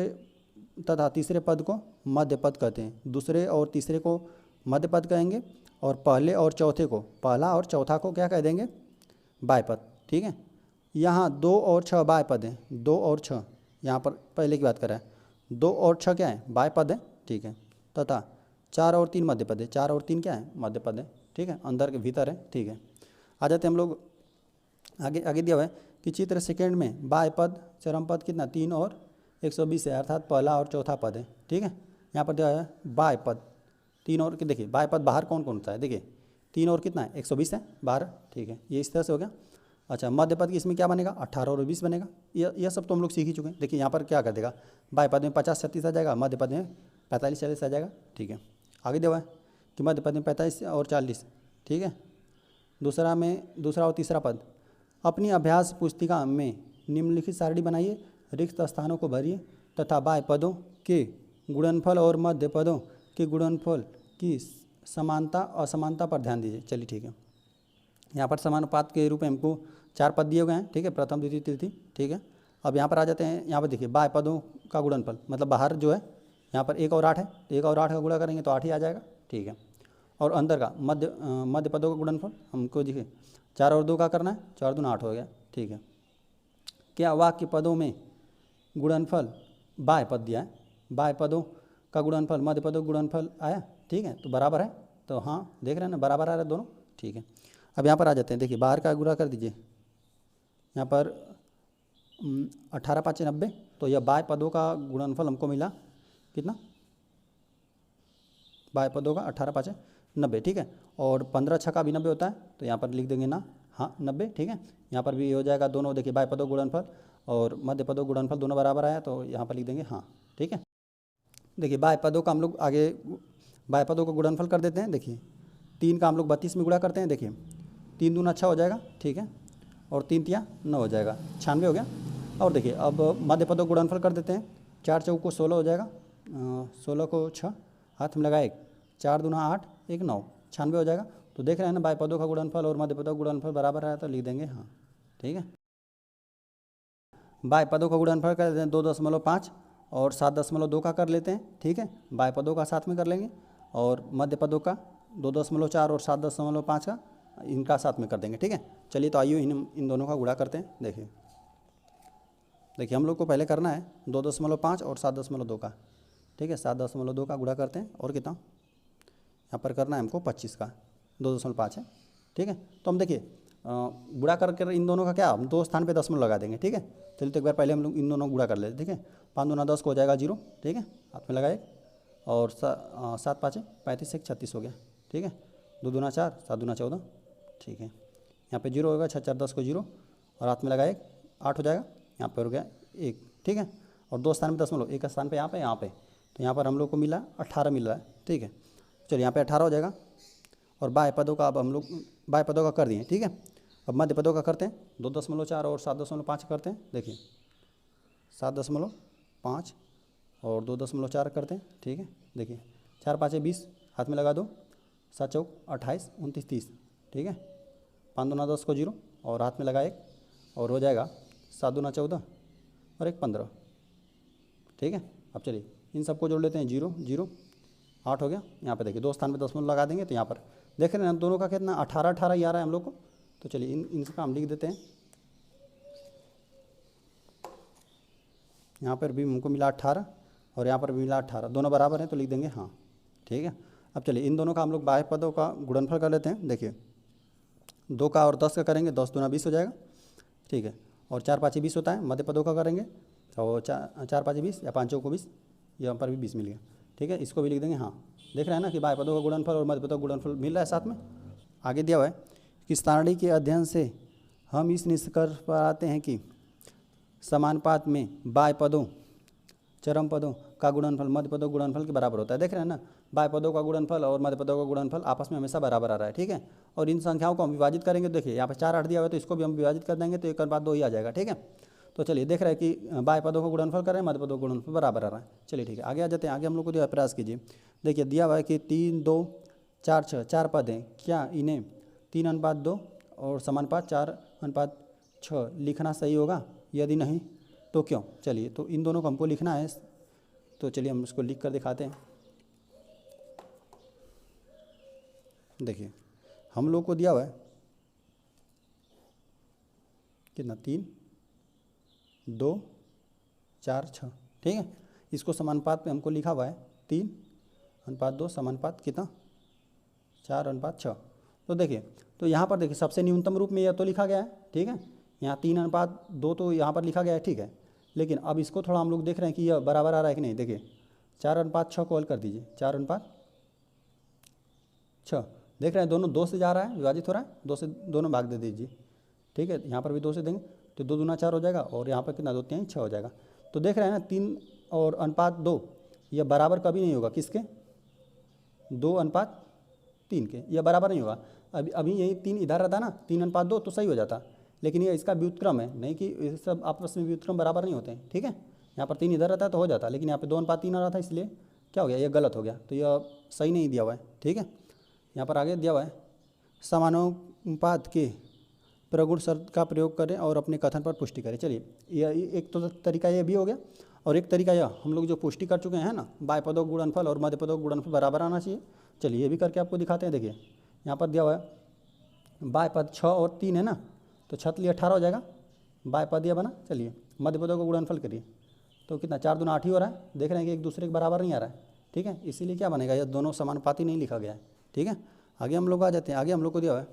तथा तीसरे पद को मध्य पद कहते हैं। दूसरे और तीसरे को मध्य पद कहेंगे और पहले और चौथे को, पहला और चौथा को क्या कह देंगे, बाय पद, ठीक है। यहाँ 2 और 6 बाय पद हैं, 2 और 6 यहाँ पर पहले की बात कर रहा है, 2 और 6 क्या है, बाय पद है, ठीक है। तथा 4 और 3 मध्य पद है, 4 और 3 क्या है, मध्य पद है, ठीक है, अंदर के भीतर है, ठीक है। आ जाते हम लोग आगे। आगे दिया हुआ है कि चित्र सेकेंड में बाय पद चरम पद कितना 3 और 120 है, अर्थात पहला और चौथा पद है, ठीक है। यहाँ पर दिया है बाय पद 3 और, देखिए बाय पद बाहर कौन कौन सा है, देखिए 3 और कितना है 120 है बाहर, ठीक है, ये इस तरह से हो गया। अच्छा, मध्य पद की इसमें क्या बनेगा 18 और 20 बनेगा, यह सब तो हम लोग सीख ही चुके हैं। देखिए यहाँ पर क्या कर देगा, बाय पद में 50-36 आ जाएगा, मध्य पद में 45-40 आ जाएगा, ठीक है। आगे दिया हुआ है कि मध्य पद में 45 और 40, ठीक है। दूसरा और तीसरा पद, अपनी अभ्यास पुस्तिका में निम्नलिखित सारणी बनाइए, रिक्त स्थानों को भरिए तथा बाय पदों के गुणनफल और मध्य पदों के गुणनफल की समानता असमानता पर ध्यान दीजिए। चलिए ठीक है, यहाँ पर समानुपात के रूप में हमको 4 पद दिए हुए हैं, ठीक है, प्रथम द्वितीय तृतीय, ठीक है। अब यहाँ पर आ जाते हैं, यहाँ पर देखिए बाय पदों का गुणनफल, मतलब बाहर जो है यहाँ पर 1 और 8 है, तो 1 और 8 का गुणा करेंगे तो 8 ही आ जाएगा, ठीक है। और अंदर का मध्य पदों का गुणनफल हमको देखिए 4 और 2 का करना है, 4 दूना 8 हो गया, ठीक है। क्या वाक्य पदों में गुणनफल बाय पद दिया है, बाय पदों का गुणनफल मध्य पदों का गुणनफल आया, ठीक है, तो बराबर है, तो हाँ देख रहे हैं ना बराबर आ रहा है दोनों, ठीक है। अब यहाँ पर आ जाते हैं, देखिए बाहर का गुणा कर दीजिए, यहाँ पर 18 5 90, तो यह बाय पदों का गुणनफल हमको मिला कितना, बाय पदों का 18 5 90, ठीक है। और 15 6 का भी 90 होता है, तो यहाँ पर लिख देंगे ना, हाँ 90, ठीक है। यहाँ पर भी हो जाएगा दोनों, देखिए बाय पदों गुणनफल और मध्य पदों गुणनफल दोनों बराबर आया, तो यहाँ पर लिख देंगे हाँ, ठीक है। देखिए बाय पदों का हम लोग आगे बाय पदों का गुणनफल कर देते हैं, देखिए 3 का हम लोग 32 में गुणा करते हैं, देखिए 3 दूना 6 हो जाएगा, ठीक है, और 3 तिया 9 हो जाएगा, 96 हो गया। और देखिए अब मध्य पदों का गुणनफल कर देते हैं, 4 चौक को 16 हो जाएगा, 16 को 6 हाथ में लगा 1, 4 दूना 8 1 9, 96 हो जाएगा। तो देख रहे हैं ना बाय पदों का गुणनफल और मध्य पदों का गुणनफल बराबर आया, तो लिख देंगे हाँ, ठीक है। बाय पदों का गुणनफल कर देते हैं 2.5 और 7.2 का कर लेते हैं, ठीक है, बाय पदों का साथ में कर लेंगे, और मध्य पदों का 2.4 और 7.5 का इनका साथ में कर देंगे, ठीक है। चलिए तो आइए इन दोनों का गुणा करते हैं। देखिए हम लोग को पहले करना है 2.5 और 7.2 का, ठीक है, 7.2 का गुणा करते हैं, और कितना यहाँ पर करना है हमको 25 का, 2.5 है, ठीक है। तो हम देखिए गुणा करके इन दोनों का क्या, हम 2 स्थान पे दशमलव लगा देंगे, ठीक है। चलिए तो एक बार पहले हम लोग इन दोनों गुणा कर लेते हैं, ठीक है। 5 दूना 10 को हो जाएगा 0, ठीक है, हाथ में लगा 1, और 7 5 35 1 36 हो गया, ठीक है। 2 दूना 4 7 दूना 14, ठीक है। यहाँ पे 0 होगा, 6 4 10 को 0 और हाथ में लगा 1, 8 हो जाएगा, यहाँ पर हो गया 1, ठीक है। और 2 स्थान में दशमलव, एक स्थान पे यहाँ पे, तो यहाँ पर हम लोग को मिला 18 मिल रहा है, ठीक है। चलिए यहाँ पे 18 हो जाएगा। और बाय पदों का अब हम लोग बाय पदों का कर दिए, ठीक है। अब मध्य पदों का करते हैं, 2.4 और 7.5 करते हैं, देखिए 7.5 और 2.4 करते हैं, ठीक है। देखिए 4 5 20, हाथ में लगा दो, 7 चौक 28 29 30, ठीक है। 5 दूना 10 को 0 और हाथ में लगा 1, और हो जाएगा 7 दूना 14 और 1 15, ठीक है। अब चलिए इन सबको जोड़ लेते हैं, 0 0 8 हो गया। यहाँ पे देखिए 2 स्थान पे दशमलव लगा देंगे, तो यहाँ पर देख रहे हैं दोनों का कितना 18 18 ही आ रहा है हम लोग को। तो चलिए इनका हम लिख देते हैं, यहाँ पर भी हमको मिला 18 और यहाँ पर भी मिला 18, दोनों बराबर हैं, तो लिख देंगे हाँ, ठीक है। अब चलिए इन दोनों का हम लोग बाह्य पदों का गुणनफल कर लेते हैं। देखिए 2 का और 10 का करेंगे, 10 दूना 20 हो जाएगा, ठीक है। और 4 5 20 होता है, मध्य पदों का करेंगे तो 4 5 20 या 5 को 20, यहाँ पर भी 20 मिल गया, ठीक है। इसको भी लिख देंगे हाँ। देख रहे हैं ना कि बाह्य पदों का गुणनफल और मध्य पदों का गुणनफल मिल रहा है साथ में। आगे दिया हुआ है कि सारणी के अध्ययन से हम इस निष्कर्ष पर आते हैं कि समानुपात में बाह्य पदों चरम पदों का गुणनफल मध्य पदों का गुणनफल के बराबर होता है। देख रहे हैं ना, बाह्य पदों का गुणनफल और मध्य पदों का गुणनफल आपस में हमेशा बराबर आ रहा है, ठीक है। और इन संख्याओं को हम विभाजित करेंगे, देखिए यहाँ पर 4 8 दिया हुआ है, तो इसको भी हम विभाजित कर देंगे, तो 1 और 2 ही आ जाएगा, ठीक है। तो चलिए देख रहे हैं कि बाएं पदों का गुणनफल कर रहे हैं, मध्य पदों का गुणनफल बराबर आ रहा है। चलिए ठीक है, आगे आ जाते हैं। आगे हम लोग को दिया है, प्रयास कीजिए। देखिए दिया हुआ है कि 3, 2, 4, 6 4 पद हैं, क्या इन्हें 3:2 और समानुपात 4:6 लिखना सही होगा? यदि नहीं तो क्यों? चलिए तो इन दोनों को हमको लिखना है, तो चलिए हम इसको लिख कर दिखाते हैं। देखिए हम लोग को दिया हुआ है कितना, 3, 2, 4, 6, ठीक है। इसको समानुपात पे हमको लिखा हुआ है 3:2 समानुपात कितना, 4:6। तो देखिए, तो यहाँ पर देखिए सबसे न्यूनतम रूप में यह तो लिखा गया है, ठीक है। यहाँ 3:2 तो यहाँ पर लिखा गया है, ठीक है। लेकिन अब इसको थोड़ा हम लोग देख रहे हैं कि यह बराबर आ रहा है कि नहीं। देखिए 4:6 को हल कर दीजिए, 4:6 देख रहे हैं, दोनों 2 से जा रहा है, विभाजित हो रहा है, 2 से दोनों भाग दे दीजिए, ठीक है। यहाँ पर भी 2 से देंगे तो 2 दूना 4 हो जाएगा, और यहाँ पर कितना, 2 3 6 हो जाएगा। तो देख रहे हैं ना 3 और अनुपात 2 यह बराबर कभी नहीं होगा, किसके, 2:3 के, यह बराबर नहीं होगा। अभी यही 3 इधर रहता ना, 3:2 तो सही हो जाता, लेकिन ये इसका व्युत्क्रम है, नहीं कि ये सब आपस में व्युत्क्रम बराबर नहीं होते हैं, ठीक है। यहाँ पर 3 इधर रहता है तो हो जाता, लेकिन यहाँ पे 2:3 आ रहा था, इसलिए क्या हो गया, ये गलत हो गया, तो यह सही नहीं दिया हुआ है, ठीक है। यहाँ पर आगे दिया हुआ है, समानुपात के प्रगुण शब्द का प्रयोग करें और अपने कथन पर पुष्टि करें। चलिए यह एक तो तरीका ये भी हो गया, और एक तरीका यह हम लोग जो पुष्टि कर चुके हैं ना, बाएं पदों का गुणनफल और मध्य पदों का गुणनफल बराबर आना चाहिए। चलिए ये भी करके आपको दिखाते हैं। देखिए यहाँ पर दिया हुआ है, बाएं पद 6 और 3 है ना, तो 6 लिए 18 हो जाएगा, बाएं पद यह बना। चलिए मध्य पदों का गुणनफल करिए, तो कितना, 4 दूना 8 ही हो रहा है। देख रहे हैं कि एक दूसरे के बराबर नहीं आ रहा है, ठीक है, इसीलिए क्या बनेगा, यह दोनों समानुपाती नहीं लिखा गया है, ठीक है। आगे हम लोग आ जाते हैं। आगे हम लोग को दिया हुआ है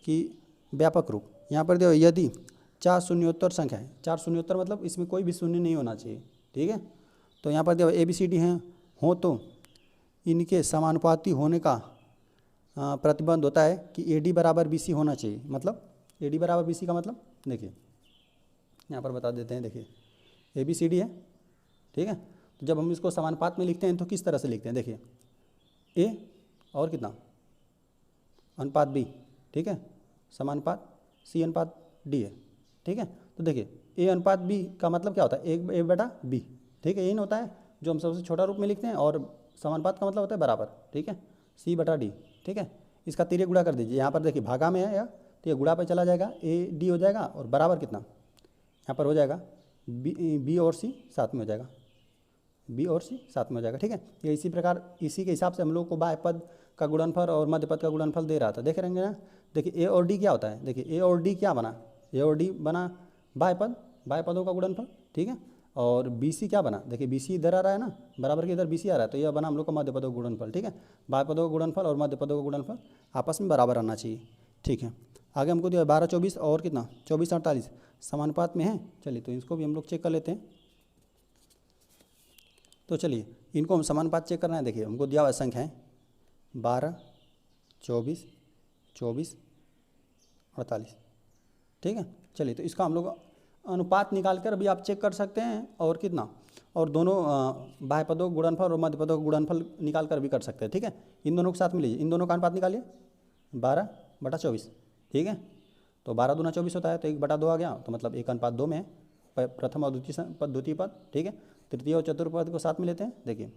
कि व्यापक रूप, यहाँ पर दिया हुआ यदि 4 शून्योत्तर संख्या है, 4 शून्योत्तर मतलब इसमें कोई भी शून्य नहीं होना चाहिए, ठीक है। तो यहाँ पर दिया हुआ ABCD हैं हो तो इनके समानुपाती होने का प्रतिबंध होता है कि AD बराबर BC होना चाहिए। मतलब AD बराबर BC का मतलब देखिए यहाँ पर बता देते हैं। देखिए ABCD है, ठीक है। तो जब हम इसको समानुपात में लिखते हैं तो किस तरह से लिखते हैं, देखिए A और कितना, अनुपात B, ठीक है, समानुपात C:D है, ठीक है। तो देखिए A:B का मतलब क्या होता है, A/B, ठीक है, यही होता है जो हम सबसे छोटा रूप में लिखते हैं, और समानुपात का मतलब होता है बराबर, ठीक है, C/D, ठीक है। इसका तिर्यक गुणा कर दीजिए, यहाँ पर देखिए भागा में है या, तो ये गुणा पे चला जाएगा, AD हो जाएगा, और बराबर कितना, यहाँ पर हो जाएगा B और C साथ में हो जाएगा, B और C साथ में हो जाएगा, ठीक है। ये इसी प्रकार इसी के हिसाब से हम लोग को बाएं पद का गुणनफल और मध्य पद का गुणनफल दे रहा था, देख रहेंगे ना। देखिए A और D क्या होता है, देखिए A और D क्या बना, A और D बना बाएं पदों का गुणनफल, ठीक है। और BC क्या बना, देखिए BC इधर आ रहा है ना, बराबर के इधर BC आ रहा है, तो यह बना हम लोग का मध्य पदों का गुणनफल, ठीक है। बाएं पदों का गुणनफल और मध्य पदों का गुणनफल आपस में बराबर आना चाहिए, ठीक है। आगे हमको दिया 12, 24 और कितना, 24, 48 समानुपात में है। चलिए तो इसको भी हम लोग चेक कर लेते हैं। तो चलिए इनको हम समानुपात चेक करना है। देखिए हमको दिया हुआ संख्या है 12, 24, 24, 48, ठीक है। चलिए तो इसका हम लोग अनुपात निकाल कर अभी आप चेक कर सकते हैं, और कितना, और दोनों बाह्य पदों का गुणनफल और मध्य पदों का गुणनफल निकाल कर भी कर सकते हैं, ठीक है। इन दोनों के साथ में लीजिए, इन दोनों का अनुपात निकालिए, 12/24, ठीक है। तो 12 दूना 24 होता है, तो 1/2 आ गया, तो मतलब 1:2 में है प्रथम और द्वितीय पद, ठीक है। तृतीय और चतुर्थ पद को साथ में लेते हैं। देखिए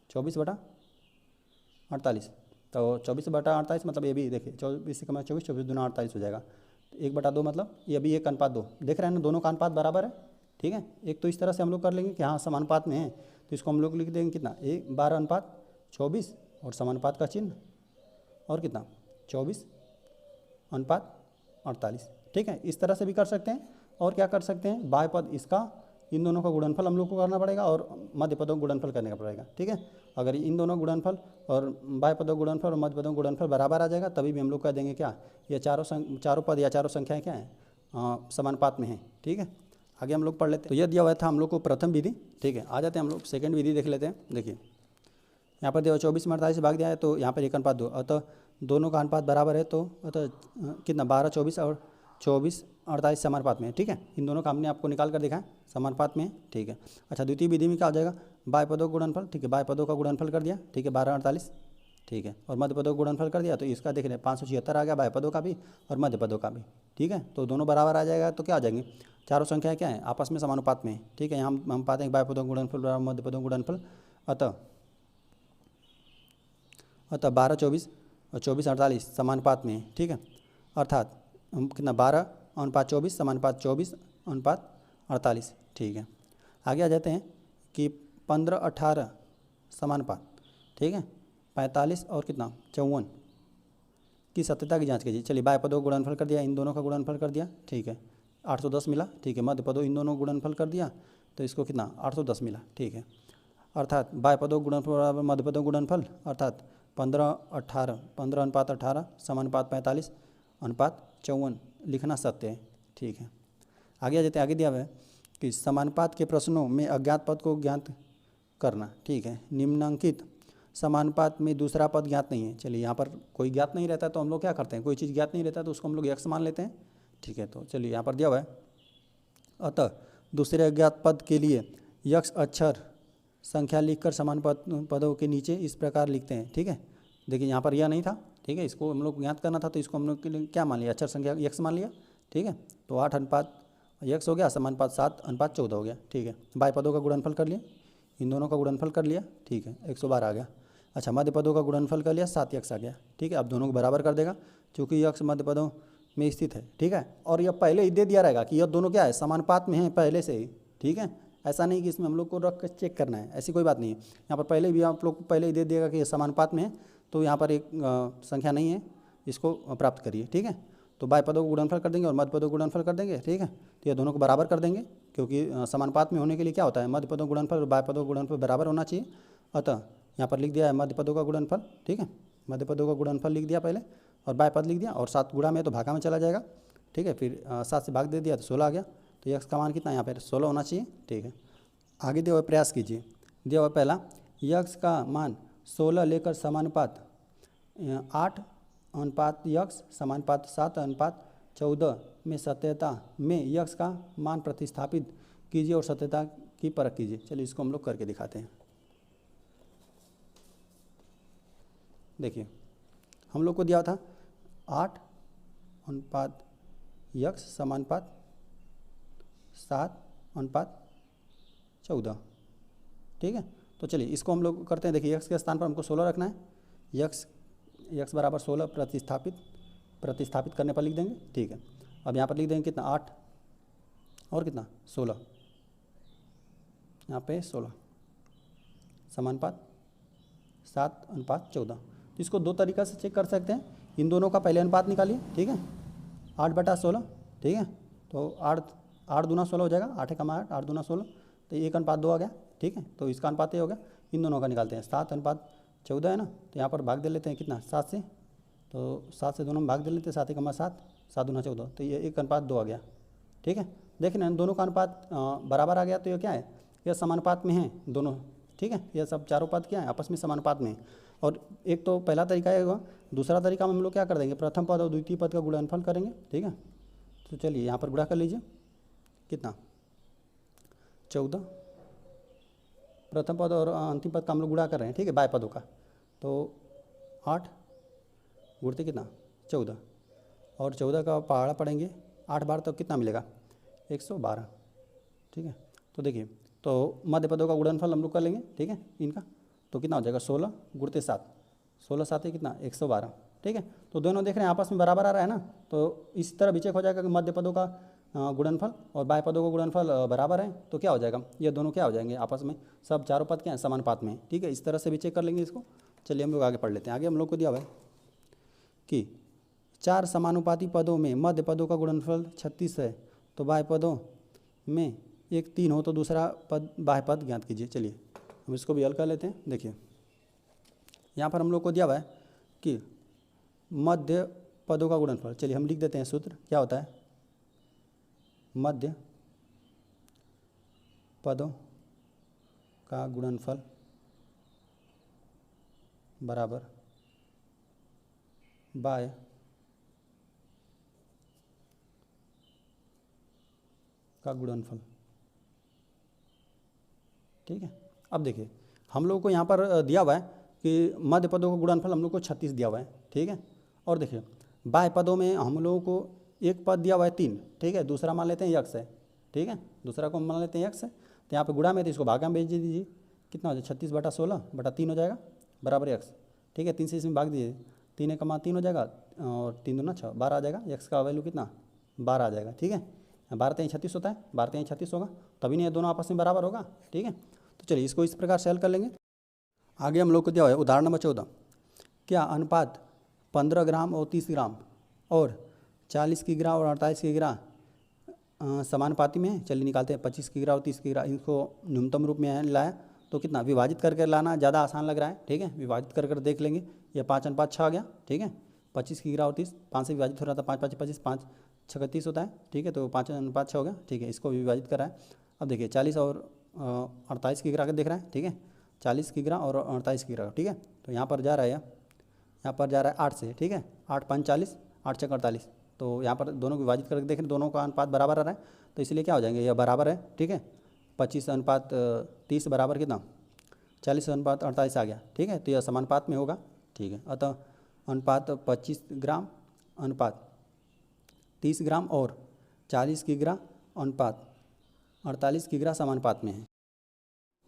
24/48, तो 24/48 मतलब ये भी देखिए 24 का 24, 24 दूना 48 हो जाएगा, तो 1/2 मतलब ये भी 1:2, देख रहे हैं ना, दोनों का अनुपात बराबर है, ठीक है। एक तो इस तरह से हम लोग कर लेंगे कि हाँ समानुपात में है, तो इसको हम लोग लिख देंगे कितना, 12:24 और समानुपात का चिन्ह, और कितना 24:48, ठीक है। इस तरह से भी कर सकते हैं। और क्या कर सकते हैं, बाह्य पद इसका, इन दोनों का गुणनफल हम लोग को करना पड़ेगा, और मध्य पदों का गुणनफल करने का पड़ेगा, ठीक है। अगर इन दोनों गुणनफल और बाह्य पदों का गुणनफल और मध्य पदों का गुणनफल बराबर आ जाएगा, तभी भी हम लोग कह देंगे क्या, ये चारों पद या चारों संख्याएं क्या हैं, समानुपात में हैं, ठीक है। आगे हम लोग पढ़ लेते हैं। तो यह दिया हुआ था हम लोग को प्रथम विधि, ठीक है। आ जाते हैं हम लोग सेकंड विधि देख लेते हैं। देखिए यहाँ पर दिया 24 में 48 से भाग दिया है, तो यहाँ पर 1:2, अतः दोनों का अनुपात बराबर है, तो अतः कितना 12, 24 और 24, 48 समानुपात में है, ठीक है। इन दोनों का हमने आपको निकाल कर देखा है, समानुपात में, ठीक है। अच्छा द्वितीय विधि में क्या हो जाएगा, बाह्य पदों का गुणनफल, ठीक है, बाह्य पदों का गुणनफल कर दिया, ठीक है, 12, 48, ठीक है। और मध्य पदों का गुणनफल कर दिया तो इसका देख रहे हैं 576 आ गया बाह्य पदों का भी और मध्य पदों का भी, ठीक है। तो दोनों बराबर आ जाएगा तो क्या आ जाएंगे, चारों संख्याएं क्या है आपस में समानुपात में है, ठीक है। यहाँ हम पाते हैं बाह्य पदों का गुणनफल बराबर मध्य पदों का गुणनफल, अतः 12 24 और 24 48 समानुपात में है, ठीक है। अर्थात हम कितना 12:24 समानुपात 24:48, ठीक है। आगे आ जाते हैं कि 15-18 समानुपात, ठीक है। 45 और कितना 54 की सत्यता की जांच कीजिए। चलिए बाह्य पदों का गुणनफल कर दिया, इन दोनों का गुणनफल कर दिया, ठीक है। 810 मिला, ठीक है। मध्य पदों इन दोनों का गुणनफल कर दिया तो इसको कितना 810 मिला, ठीक है। अर्थात बाह्य पदों का गुणनफल बराबर मध्य पदों का गुणनफल, अर्थात 15-18 15:18 समानुपात 45:54 लिखना सत्य है, ठीक है। आगे आ जाते हैं, आगे दिया हुआ है कि समानुपात के प्रश्नों में अज्ञात पद को ज्ञात करना, ठीक है। निम्नांकित समानुपात में दूसरा पद ज्ञात नहीं है। चलिए यहाँ पर कोई ज्ञात नहीं रहता तो हम लोग क्या करते हैं, कोई चीज़ ज्ञात नहीं रहता तो उसको हम लोग x मान लेते हैं, ठीक है। तो चलिए यहाँ पर दिया हुआ है, अतः दूसरे अज्ञात पद के लिए x अक्षर संख्या लिखकर समानुपात पदों के नीचे इस प्रकार लिखते हैं, ठीक है। देखिए यहाँ पर यह नहीं था, ठीक है। इसको हम लोग ज्ञात करना था तो इसको हम लोग के लिए क्या मान लिया, अक्षर संख्या x मान लिया, ठीक है। तो 8:x हो गया, समानुपात 7:14 हो गया, ठीक है। बाह्य पदों का गुणनफल कर लिया, इन दोनों का गुणनफल कर लिया, ठीक है। 112 आ गया। अच्छा मध्य पदों का गुणनफल कर लिया, 7x आ गया, ठीक है। अब दोनों को बराबर कर देगा क्योंकि x मध्य पदों में स्थित है, ठीक है। और यह पहले ही दे दिया रहेगा कि यह दोनों क्या है समानुपात में है पहले से ही, ठीक है। ऐसा नहीं कि इसमें हम लोग को रख कर चेक करना है, ऐसी कोई बात नहीं है। यहाँ पर पहले भी आप लोग को पहले ही दे देगा कि ये समानुपात में है, तो यहाँ पर एक संख्या नहीं है, इसको प्राप्त करिए, ठीक है। तो बाह्य पदों को गुणनफल कर देंगे और मध्य पदों को गुणनफल कर देंगे, ठीक है। तो ये दोनों को बराबर कर देंगे क्योंकि समानुपात में होने के लिए क्या होता है, मध्य पदों का गुणनफल और बाह्य पदों का गुणनफल बराबर होना चाहिए। अतः यहाँ पर लिख दिया है मध्य पदों का गुणनफल, ठीक है। मध्य पदों का गुणनफल लिख दिया पहले और बाह्य पद लिख दिया और 7 गुणा में तो भागा में चला जाएगा, ठीक है। फिर 7 से भाग दे दिया तो 16 आ गया। तो x का मान कितना यहाँ पर 16 होना चाहिए, ठीक है। आगे दिया हुआ प्रयास कीजिए, दिया हुआ पहला x का मान 16 लेकर समानुपात 8:x समानुपात 7:14 में सत्यता में x का मान प्रतिस्थापित कीजिए और सत्यता की परख कीजिए। चलिए इसको हम लोग करके दिखाते हैं। देखिए हम लोग को दिया था 8:x समानुपात 7:14, ठीक है। तो चलिए इसको हम लोग करते हैं। देखिए x के स्थान पर हमको 16 रखना है, x बराबर 16 प्रतिस्थापित करने पर लिख देंगे, ठीक है। अब यहाँ पर लिख देंगे कितना 8 और कितना 16, यहाँ पे 16 समानुपात 7:14। तो इसको दो तरीक़ा से चेक कर सकते हैं। इन दोनों का पहले अनुपात निकालिए, ठीक है। 8/16, ठीक है। तो 8 दूना 16 हो जाएगा, 8 कमा 8 8 दूना 16, तो 1:2 आ गया, ठीक है। तो इसका अनुपात ये हो गया। इन दोनों का निकालते हैं, 7:14 है ना, तो यहाँ पर भाग दे लेते हैं कितना 7 से, तो 7 से दोनों में भाग दे लेते हैं, 7 कमा 7 7 दूना 14, तो ये 1:2 आ गया, ठीक है। देखिए ना दोनों का अनुपात बराबर आ गया, तो ये क्या है, यह समानुपात में है दोनों, ठीक है। यह सब चारों पद क्या है आपस में समानुपात में। और एक तो पहला तरीका है हुआ, दूसरा तरीका में हम लोग क्या कर देंगे, प्रथम पद और द्वितीय पद का गुणनफल करेंगे, ठीक है। तो चलिए यहाँ पर गुणा कर लीजिए, कितना 14, प्रथम पद और अंतिम पद का हम लोग गुणा कर रहे हैं, ठीक है, बाह्य पदों का। तो 8 गुणते कितना 14 और 14 का पहाड़ा पढ़ेंगे 8 बार तो कितना मिलेगा 112, ठीक है। तो देखिए तो मध्य पदों का गुणनफल हम लोग कर लेंगे, ठीक है, इनका तो कितना हो जाएगा 16 गुणते 7, 16 7 कितना 112, ठीक है। तो दोनों देख रहे हैं आपस में बराबर आ रहा है ना, तो इस तरह भी चेक हो जाएगा कि मध्य पदों का गुणनफल और बाह्य पदों का गुणनफल बराबर है, तो क्या हो जाएगा, ये दोनों क्या हो जाएंगे आपस में, सब चारों पद क्या हैं समानुपात में, ठीक है। इस तरह से भी चेक कर लेंगे इसको। चलिए हम लोग आगे पढ़ लेते हैं। आगे हम लोग को दिया हुआ है कि 4 समानुपाती पदों में मध्य पदों का गुणनफल 36 है, तो बाह्य पदों में एक 3 हो तो दूसरा पद बाह्य पद ज्ञात कीजिए। चलिए हम इसको भी हल कर लेते हैं। देखिए यहाँ पर हम लोग को दिया हुआ है कि मध्य पदों का गुणनफल, चलिए हम लिख देते हैं सूत्र, क्या होता है, मध्य पदों का गुणनफल बराबर बाह्य का गुणनफल, ठीक है। अब देखिए हम लोगों को यहाँ पर दिया हुआ है कि मध्य पदों का गुणनफल हम लोग को 36 दिया हुआ है, ठीक है। और देखिए बाह्य पदों में हम लोगों को एक पद दिया हुआ है 3, ठीक है, दूसरा मान लेते हैं यक्स है, ठीक है, दूसरा को मान लेते हैं यक्स है। तो यहाँ पे गुणा में तो इसको भागा में भेज दीजिए, कितना हो जाए 36/16/3 हो जाएगा बराबर यक्स, ठीक है। 3 से इसमें भाग दीजिए, 3 एक 3 हो जाएगा और 3 दूना 6, 12 आ जाएगा। यक्स का वैल्यू कितना 12 आ जाएगा, ठीक है। 12 3 36 होता है, 12 3 36 होगा, तभी नहीं ये दोनों आपस में बराबर होगा, ठीक है। तो चलिए इसको इस प्रकार से हल कर लेंगे। आगे हम लोग को दिया हुआ है उदाहरण नंबर 14, क्या अनुपात 15 ग्राम और 30 ग्राम और 40 किग्रा और 48 किग्रा समानुपाती में है। चलिए निकालते हैं। 25 किग्रा और 30 किग्रा इनको न्यूनतम रूप में लाया तो कितना विभाजित करके लाना ज़्यादा आसान लग रहा है, ठीक है। विभाजित कर देख लेंगे, ये 5:6 आ गया, ठीक है। 25 किग्रा और 30 5 से विभाजित हो रहा था, 5 5 25 5 6 30 होता है, ठीक है। तो 5:6 हो गया, ठीक है। इसको विभाजित करा है। अब देखिए 40 और 48 किग्रा का देख रहा है, ठीक है। 40 किग्रा और 48 किग्रा, ठीक है। तो यहाँ पर जा रहा है, यहाँ पर जा रहा है 8 से, ठीक है। 8 5 40, 8 6 48, तो यहाँ पर दोनों को विभाजित करके देखें दोनों का अनुपात बराबर आ रहा है, तो इसलिए क्या हो जाएंगे, यह बराबर है, ठीक है। 25:30 बराबर कितना 40:48 आ गया, ठीक है। तो यह समानुपात में होगा, ठीक है। अतः अनुपात 25 ग्राम अनुपात 30 ग्राम और 40 किग्रा अनुपात 48 किग्रा समानुपात में है।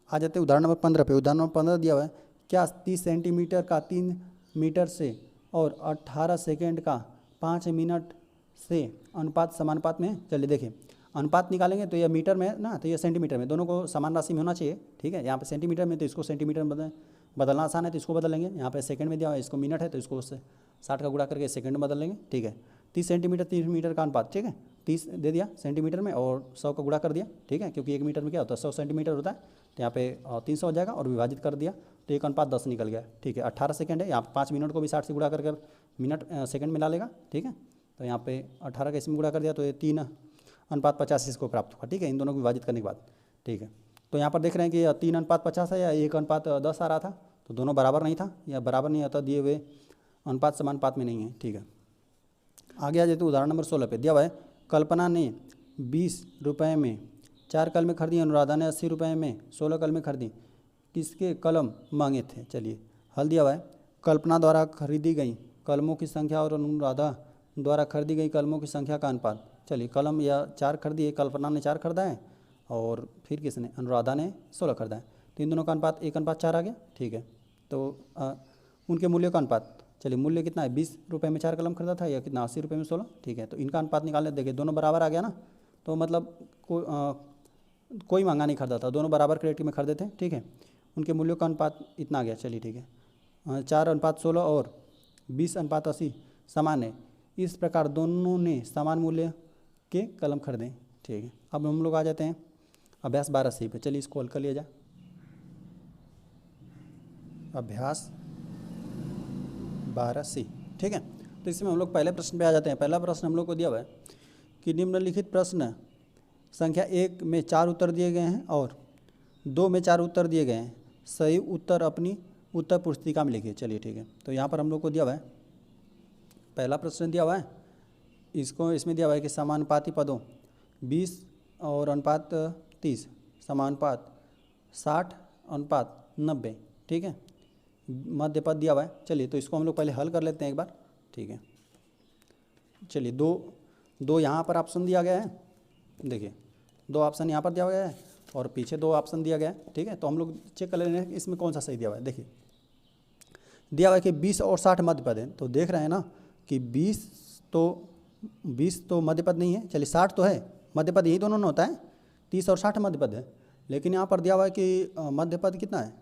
आ जाते हैं उदाहरण नंबर 15 पे। उदाहरण नंबर 15 दिया हुआ है, क्या 30 सेंटीमीटर का 3 मीटर से और 18 सेकेंड का 5 मिनट से अनुपात समानुपात में है। चलिए देखिए अनुपात निकालेंगे तो यह मीटर में है ना, तो यह सेंटीमीटर में, दोनों को समान राशि में होना चाहिए, ठीक है। यहाँ पे सेंटीमीटर में तो इसको सेंटीमीटर में बदलना आसान है, तो इसको बदल लेंगे। यहाँ पे सेकंड में दिया हुआ है, इसको मिनट है, तो इसको उससे 60 का गुणा करके सेकंड में बदल लेंगे, ठीक है। 30 सेंटीमीटर 30 मीटर का अनुपात, ठीक है। 30 दे दिया सेंटीमीटर में और 100 का गुणा कर दिया, ठीक है, क्योंकि 1 मीटर में क्या होता है 100 सेंटीमीटर होता है, तो यहाँ पे 300 हो जाएगा और विभाजित कर दिया तो 1:10 निकल गया, ठीक है। 18 सेकंड है, यहाँ पे 5 मिनट को भी 60 से गुणा कर मिनट सेकंड में ला लेगा, ठीक है। तो यहाँ पे 18 का इसमें गुणा कर दिया तो ये 3:50 इसको प्राप्त हुआ, ठीक है, इन दोनों को विभाजित करने के बाद, ठीक है। तो यहाँ पर देख रहे हैं कि 3:50 है या 1:10 आ रहा था, तो दोनों बराबर नहीं था, या बराबर नहीं आता, दिए हुए अनुपात समानुपात में नहीं है, ठीक है। आगे आ जाते उदाहरण नंबर 16 पे। दिया हुआ है, कल्पना ने 20 रुपये में 4 कलमें खरीदी, अनुराधा ने 80 रुपये में 16 कलमें खरीदी, किसके कलम मांगे थे। चलिए हल दिया हुआ है, कल्पना द्वारा खरीदी गई कलमों की संख्या और अनुराधा द्वारा खरीदी गई कलमों की संख्या का अनुपात। चलिए कलम या 4 खरीदी है, कल्पना ने 4 खरीदा है और फिर किसने अनुराधा ने 16 खरीदा है, तो इन दोनों का अनुपात 1:4 आ गया, ठीक है। तो उनके मूल्यों का अनुपात, चलिए मूल्य कितना है 20 रुपये में 4 कलम खरीदा था या कितना 80 रुपये में 16, ठीक है। तो इनका अनुपात निकालने देखिए दोनों बराबर आ गया ना, तो मतलब कोई महंगा नहीं खरीदा था, दोनों बराबर क्रेडिट में खरीदे थे, ठीक है। उनके मूल्यों का अनुपात इतना आ गया, चलिए ठीक है। 4:16 और 20:80 समान है, इस प्रकार दोनों ने समान मूल्य के कलम खरीदे, ठीक है। अब हम लोग आ जाते हैं अभ्यास 12C पे। चलिए इसको हल कर लिया जाए। अभ्यास 12C, ठीक है। तो इसमें हम लोग पहले प्रश्न पे आ जाते हैं। पहला प्रश्न हम लोग को दिया हुआ है कि निम्नलिखित प्रश्न संख्या 1 में 4 उत्तर दिए गए हैं और 2 में 4 उत्तर दिए गए हैं, सही उत्तर अपनी उत्तर पुस्तिका में लिखिए। चलिए ठीक है। तो यहाँ पर हम लोग को दिया हुआ है, पहला प्रश्न दिया हुआ है, इसमें दिया हुआ है कि समानुपाती पदों 20 और अनुपात 30, समानुपात 60:90, ठीक है। मध्य पद दिया हुआ है। चलिए तो इसको हम लोग पहले हल कर लेते हैं एक बार, ठीक है। चलिए दो यहाँ पर ऑप्शन दिया गया है, देखिए 2 ऑप्शन यहाँ पर दिया गया है और पीछे 2 ऑप्शन दिया गया है, ठीक है। तो हम लोग चेक कर लेते हैं इसमें कौन सा सही दिया हुआ है। देखिए दिया हुआ है कि 20 और 60 मध्य पद है, तो देख रहे हैं ना कि 20 तो मध्य पद नहीं है। चलिए 60 तो है मध्य पद, यही दोनों में होता है, 30 और 60 मध्य पद है। लेकिन यहाँ पर दिया हुआ है कि मध्य पद कितना है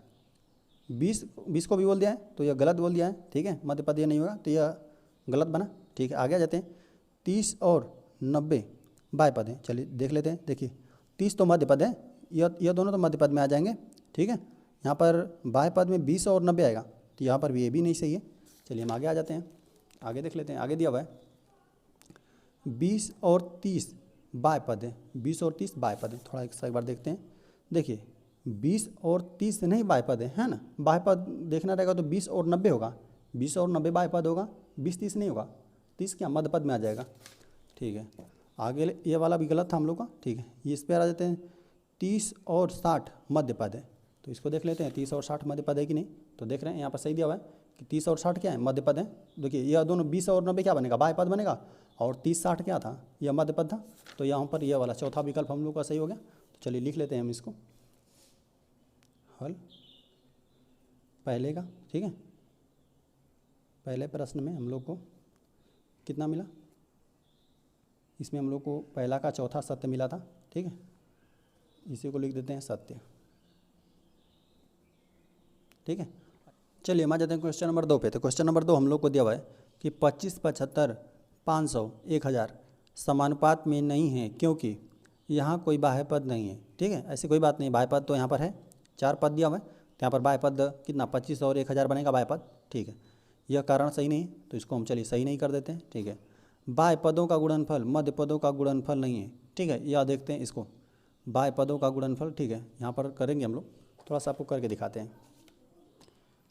20 को भी बोल दिया है, तो यह गलत बोल दिया है, ठीक है। मध्य पद ये नहीं होगा, तो यह गलत बना, ठीक है। आगे आ जाते हैं। 30 और 90 बाह्य पद है। चलिए देख लेते हैं। देखिए 30 तो मध्य पद है, यह दोनों तो मध्य पद में आ जाएंगे, ठीक है। यहाँ पर बाह्य पद में 20 और 90 आएगा, तो यहाँ पर भी ये भी नहीं सही है। चलिए हम आगे आ जाते हैं, आगे देख लेते हैं। आगे दिया हुआ है 20 और 30 बाह्य पद है, 20 और 30 बाह्य पद है। थोड़ा एक बार देखते हैं। देखिए 20 और 30 नहीं बाह्य पद है ना, बाह्य पद देखना रहेगा तो 20 और 90 होगा, 20 और 90 बाह्य पद होगा, 20-30 नहीं होगा, 30 क्या मध्य पद में आ जाएगा, ठीक है। आगे ये वाला भी गलत था हम लोग का, ठीक है। ये इस पर आ जाते हैं। 30 और 60 मध्य पद है, तो इसको देख लेते हैं 30 और 60 मध्य पद है कि नहीं। तो देख रहे हैं यहाँ पर सही दिया हुआ है कि 30 और 60 क्या है, मध्य पद है। देखिए यह दोनों 20 और 90 क्या बनेगा, बाह्य पद बनेगा, और 30-60 क्या था, यह मध्य पद था। तो यहाँ पर यह वाला चौथा विकल्प हम लोग का सही हो गया। तो चलिए लिख लेते हैं हम इसको हल पहले का। ठीक है, पहले प्रश्न में हम लोग को कितना मिला, इसमें हम लोग को पहला का चौथा सत्य मिला था। ठीक है, इसी को लिख देते हैं सत्य। ठीक है, चलिए हम आ जाते हैं क्वेश्चन नंबर 2 पे। तो क्वेश्चन नंबर 2 हम लोग को दिया हुआ है कि 25, 75, 500, 1000 समानुपात में नहीं है क्योंकि यहाँ कोई बाह्य पद नहीं है। ठीक है, ऐसी कोई बात नहीं, बाह्य पद तो यहाँ पर है, 4 पद दिया हुआ है, तो यहाँ पर बाह्य पद कितना 25 और 1000 बनेगा बाह्य पद। ठीक है, यह कारण सही नहीं, तो इसको हम चलिए सही नहीं कर देते हैं। ठीक है, बाह्य पदों का गुणनफल मध्य पदों का गुणनफल नहीं है। ठीक है, यह देखते हैं इसको, बाह्य पदों का गुणनफल। ठीक है, यहाँ पर करेंगे हम लोग, थोड़ा सा आपको करके दिखाते हैं।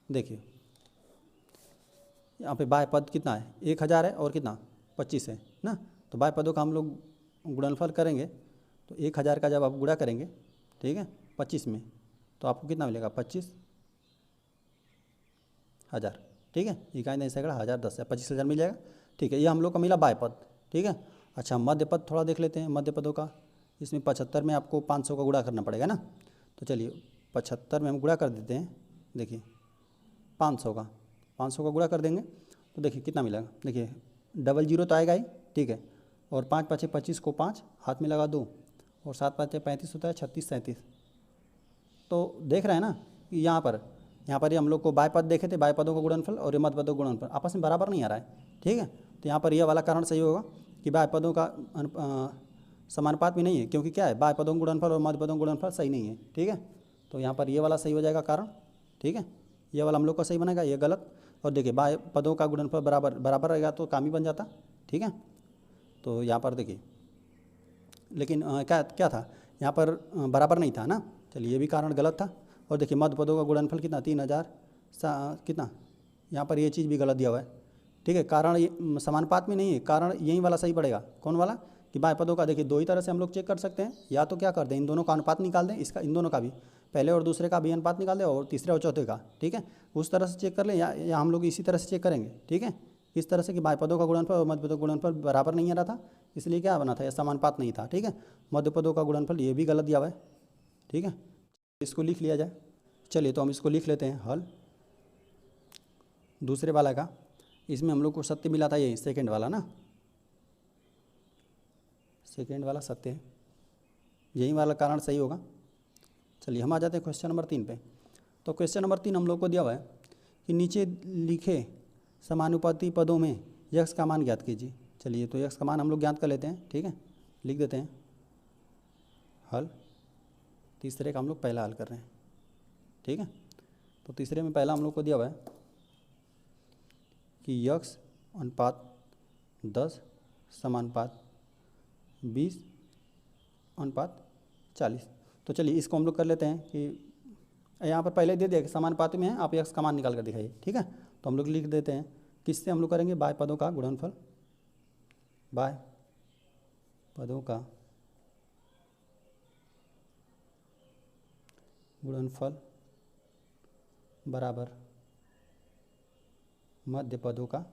देखिए यहाँ पे बाह्य पद कितना है, 1000 है और कितना 25 है ना। तो बाह्य पदों का हम लोग गुणनफल करेंगे, तो 1000 का जब आप गुणा करेंगे, ठीक है, 25 में, तो आपको कितना मिलेगा 25,000। ठीक है, इकाई नहीं सैकड़ा 1000 10 है, 25,000 मिल जाएगा। ठीक है, ये हम लोग का मिला बाह्य पद। ठीक है, अच्छा मध्य पद थोड़ा देख लेते हैं, मध्य पदों का। इसमें 75 में आपको 500 का गुणा करना पड़ेगा ना। तो चलिए 75 में हम गुणा कर देते हैं। देखिए 500 का गुणा कर देंगे तो देखिए कितना मिलेगा। देखिए 00 तो आएगा ही। ठीक है, और 5 5 25 को 5 हाथ में लगा 2 और 7 5 35 होता है, 36 37। तो देख रहे हैं ना कि यहाँ पर ये हम लोग को बाह्य पद देखे थे, बाह्य पदों का गुणनफल और ये मध्य पदों का गुणनफल आपस में बराबर नहीं आ रहा है। ठीक है, तो यहाँ पर यह वाला कारण सही होगा कि बाह्य पदों का समानुपात भी नहीं है क्योंकि क्या है, बाह्य पदों का गुणनफल और मध्य पदों का गुणनफल सही नहीं है। ठीक है, तो यहाँ पर ये वाला सही हो जाएगा कारण। ठीक है, ये वाला हम लोग का सही बनेगा, ये गलत। और देखिए बाह्य पदों का गुणनफल बराबर रहेगा तो काम ही बन जाता। ठीक है, तो यहाँ पर देखिए, लेकिन क्या था यहाँ पर बराबर नहीं था ना। चलिए ये भी कारण गलत था। और देखिए मध्य पदों का गुणनफल कितना 3000 कितना, यहाँ पर ये चीज़ भी गलत दिया हुआ है। ठीक है, कारण ये समानुपात में नहीं है, कारण यही वाला सही पड़ेगा। कौन वाला कि बाह्य पदों का। देखिए दो ही तरह से हम लोग चेक कर सकते हैं, या तो क्या कर दें इन दोनों का अनुपात निकाल दें, इसका इन दोनों का भी, पहले और दूसरे का भी अनुपात निकाल दें और तीसरे और चौथे का। ठीक है, उस तरह से चेक कर लें, या हम लोग इसी तरह से चेक करेंगे। ठीक है, इस तरह से कि बाह्य पदों का गुणनफल और मध्य पदों का गुणनफल बराबर नहीं आ रहा था, इसलिए क्या बना था, यह समानुपात नहीं था। ठीक है, मध्य पदों का गुणनफल ये भी गलत दिया हुआ है। ठीक है, इसको लिख लिया जाए। चलिए तो हम इसको लिख लेते हैं हल दूसरे वाला का। इसमें हम लोग को सत्य मिला था, ये सेकंड वाला ना, सेकंड वाला सत्य है, यही वाला कारण सही होगा। चलिए हम आ जाते हैं क्वेश्चन नंबर 3 पे। तो क्वेश्चन नंबर 3 हम लोग को दिया हुआ है कि नीचे लिखे समानुपाती पदों में यक्स का मान ज्ञात कीजिए। चलिए तो यक्स का मान हम लोग ज्ञात कर लेते हैं। ठीक है, लिख देते हैं हल। तीसरे का हम लोग पहला हल कर रहे हैं। ठीक है, तो तीसरे में पहला हम लोग को दिया हुआ है कि यक्स अनुपात 10 समानुपात 20 अनुपात 40। तो चलिए इसको हम लोग कर लेते हैं कि यहाँ पर पहले दे दिया कि समानुपाती में है, आप यक्स का मान निकाल कर दिखाइए। ठीक है, तो हम लोग लिख देते हैं, किससे हम लोग करेंगे, बाह्य पदों का गुणनफल, बाह्य पदों का गुणनफल बराबर मध्य पदों का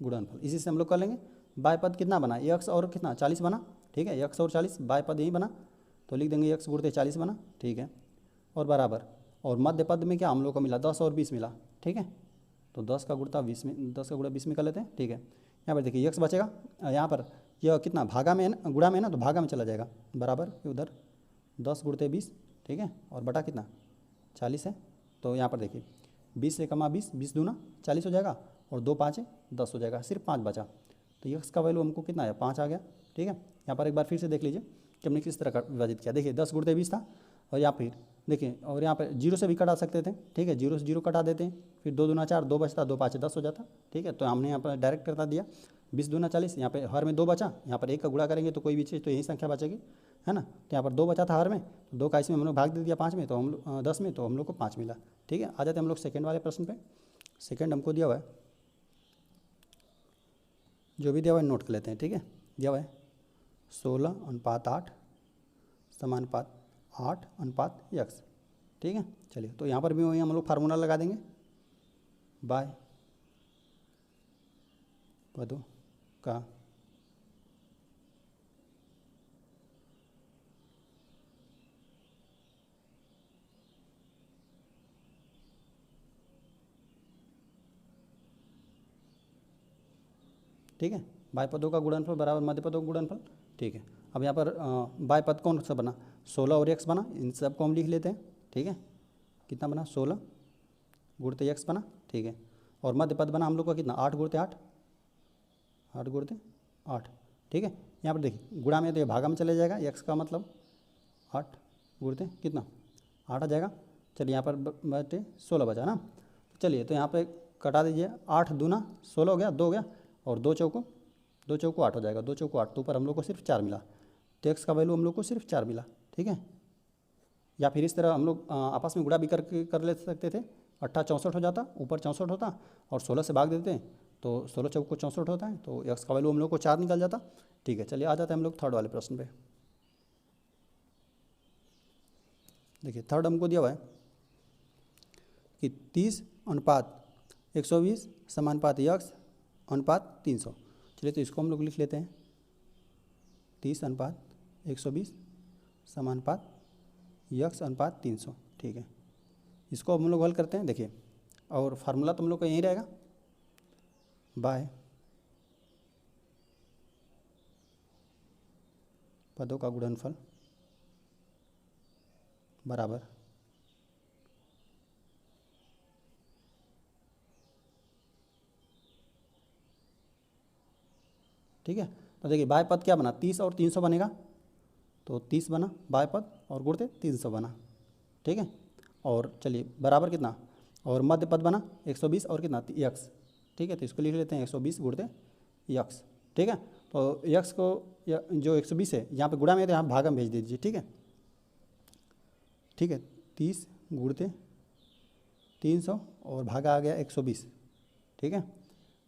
गुणनफल। इसी से हम लोग कर लेंगे। बाह्य पद कितना बना, यक्स और कितना 40 बना। ठीक है, यक्स और 40 बाह्य पद यही बना, तो लिख देंगे यक्स गुणित 40 बना। ठीक है, और बराबर, और मध्य पद में क्या हम लोग को मिला 10 और 20 मिला। ठीक है, तो 10 का गुणा 20 में, 10 का गुणा 20 में कर लेते हैं। ठीक है, यहाँ पर देखिए यक्स बचेगा, यहाँ पर यह कितना भागा में है ना, गुणा में है ना, तो भागा में चला जाएगा, बराबर उधर 10 गुणते 20। ठीक है, और बटा कितना 40 है। तो यहाँ पर देखिए 20 से कमा 20, 20 दूना 40 हो जाएगा, और 2 5 10 हो जाएगा, सिर्फ 5 बचा। तो यक्स का वैल्यू हमको कितना है 5 आ गया। ठीक है, यहाँ पर एक बार फिर से देख लीजिए कि हमने किस तरह का विभाजित किया। देखिए 10 गुणते 20 था, और यहाँ फिर देखिए, और यहाँ पर 0 से भी कटा सकते थे। ठीक है, 0 से 0 कटा देते हैं, फिर 2 दूना 4, 2 बचता, 2 5 10 हो जाता। ठीक है, तो हमने यहाँ पर डायरेक्ट करता दिया 20 दूना 40, यहाँ पे हर में 2 बचा, यहाँ पर 1 का गुणा करेंगे तो कोई भी चीज़ तो यही संख्या बचेगी, है ना। तो यहाँ पर 2 बचा था हर में, 2 का इसमें हम लोग भाग दे दिया 5 में, तो हम लोग 10 में, तो हम लोग को 5 मिला। ठीक है, आ जाते हैं हम लोग सेकेंड वाले प्रश्न पे। सेकेंड हमको दिया हुआ है, जो भी दिया हुआ है नोट कर लेते हैं। ठीक है, दिया हुआ है 16:8 समानुपात 8:x। ठीक है, चलिए तो यहाँ पर भी वही हम लोग फार्मूला लगा देंगे, बाय पदों का ठीक है, बाय पदों का गुणनफल बराबर मध्य पदों का गुणनफल। ठीक है, अब यहाँ पर बाय पद कौन सा बना, 16 और x बना, इन सब को हम लिख लेते हैं। ठीक है, कितना बना 16 गुणते x बना। ठीक है, और मध्य पद बना हम लोग का कितना 8 गुणते 8, 8 गुणते 8। ठीक है, यहाँ पर देखिए गुणा में तो ये भागा में चले जाएगा, x का मतलब 8 गुणते कितना 8 आ जाएगा। चलिए यहाँ पर बटे 16 बचा ना, चलिए तो यहाँ पे कटा दीजिए, 8 दूना 16 हो गया, 2 हो गया, और 2 चौको 8 हो जाएगा, 2 चौको 8, तो ऊपर हम लोग को सिर्फ 4 मिला, तो x का वैल्यू हम लोग को सिर्फ 4 मिला। ठीक है, या फिर इस तरह हम लोग आपस में गुणा भी कर ले सकते थे, 8 64 हो जाता, ऊपर 64 होता, और 16 से भाग देते हैं तो 16 चौको 64 होता है, तो x का वैल्यू हम लोग को 4 निकल जाता। ठीक है, चलिए आ जाते हैं हम लोग थर्ड वाले प्रश्न पे। देखिए थर्ड हमको दिया हुआ है कि 30:120 समानुपात x अनुपात 300। चलिए तो इसको हम लोग लिख लेते हैं, 30:120 समानुपात x अनुपात 300। ठीक है, इसको हम लोग हल करते हैं। देखिए, और फार्मूला तो हम लोग का यहीं रहेगा, बाय पदों का गुणनफल बराबर ठीक है। तो देखिए बाय पद क्या बना, 30 और 300 बनेगा, तो 30 बना बाय पद और गुणते 300 बना। ठीक है, और चलिए बराबर कितना, और मध्य पद बना 120 और कितना x। ठीक है, तो इसको लिख लेते हैं 120 गुणते x। ठीक है, तो x को जो 120 है यहाँ पे गुणा में, तो यहाँ भागा में भेज दीजिए। ठीक है, ठीक है, 30 गुणते 300 और भागा आ गया 120। ठीक है,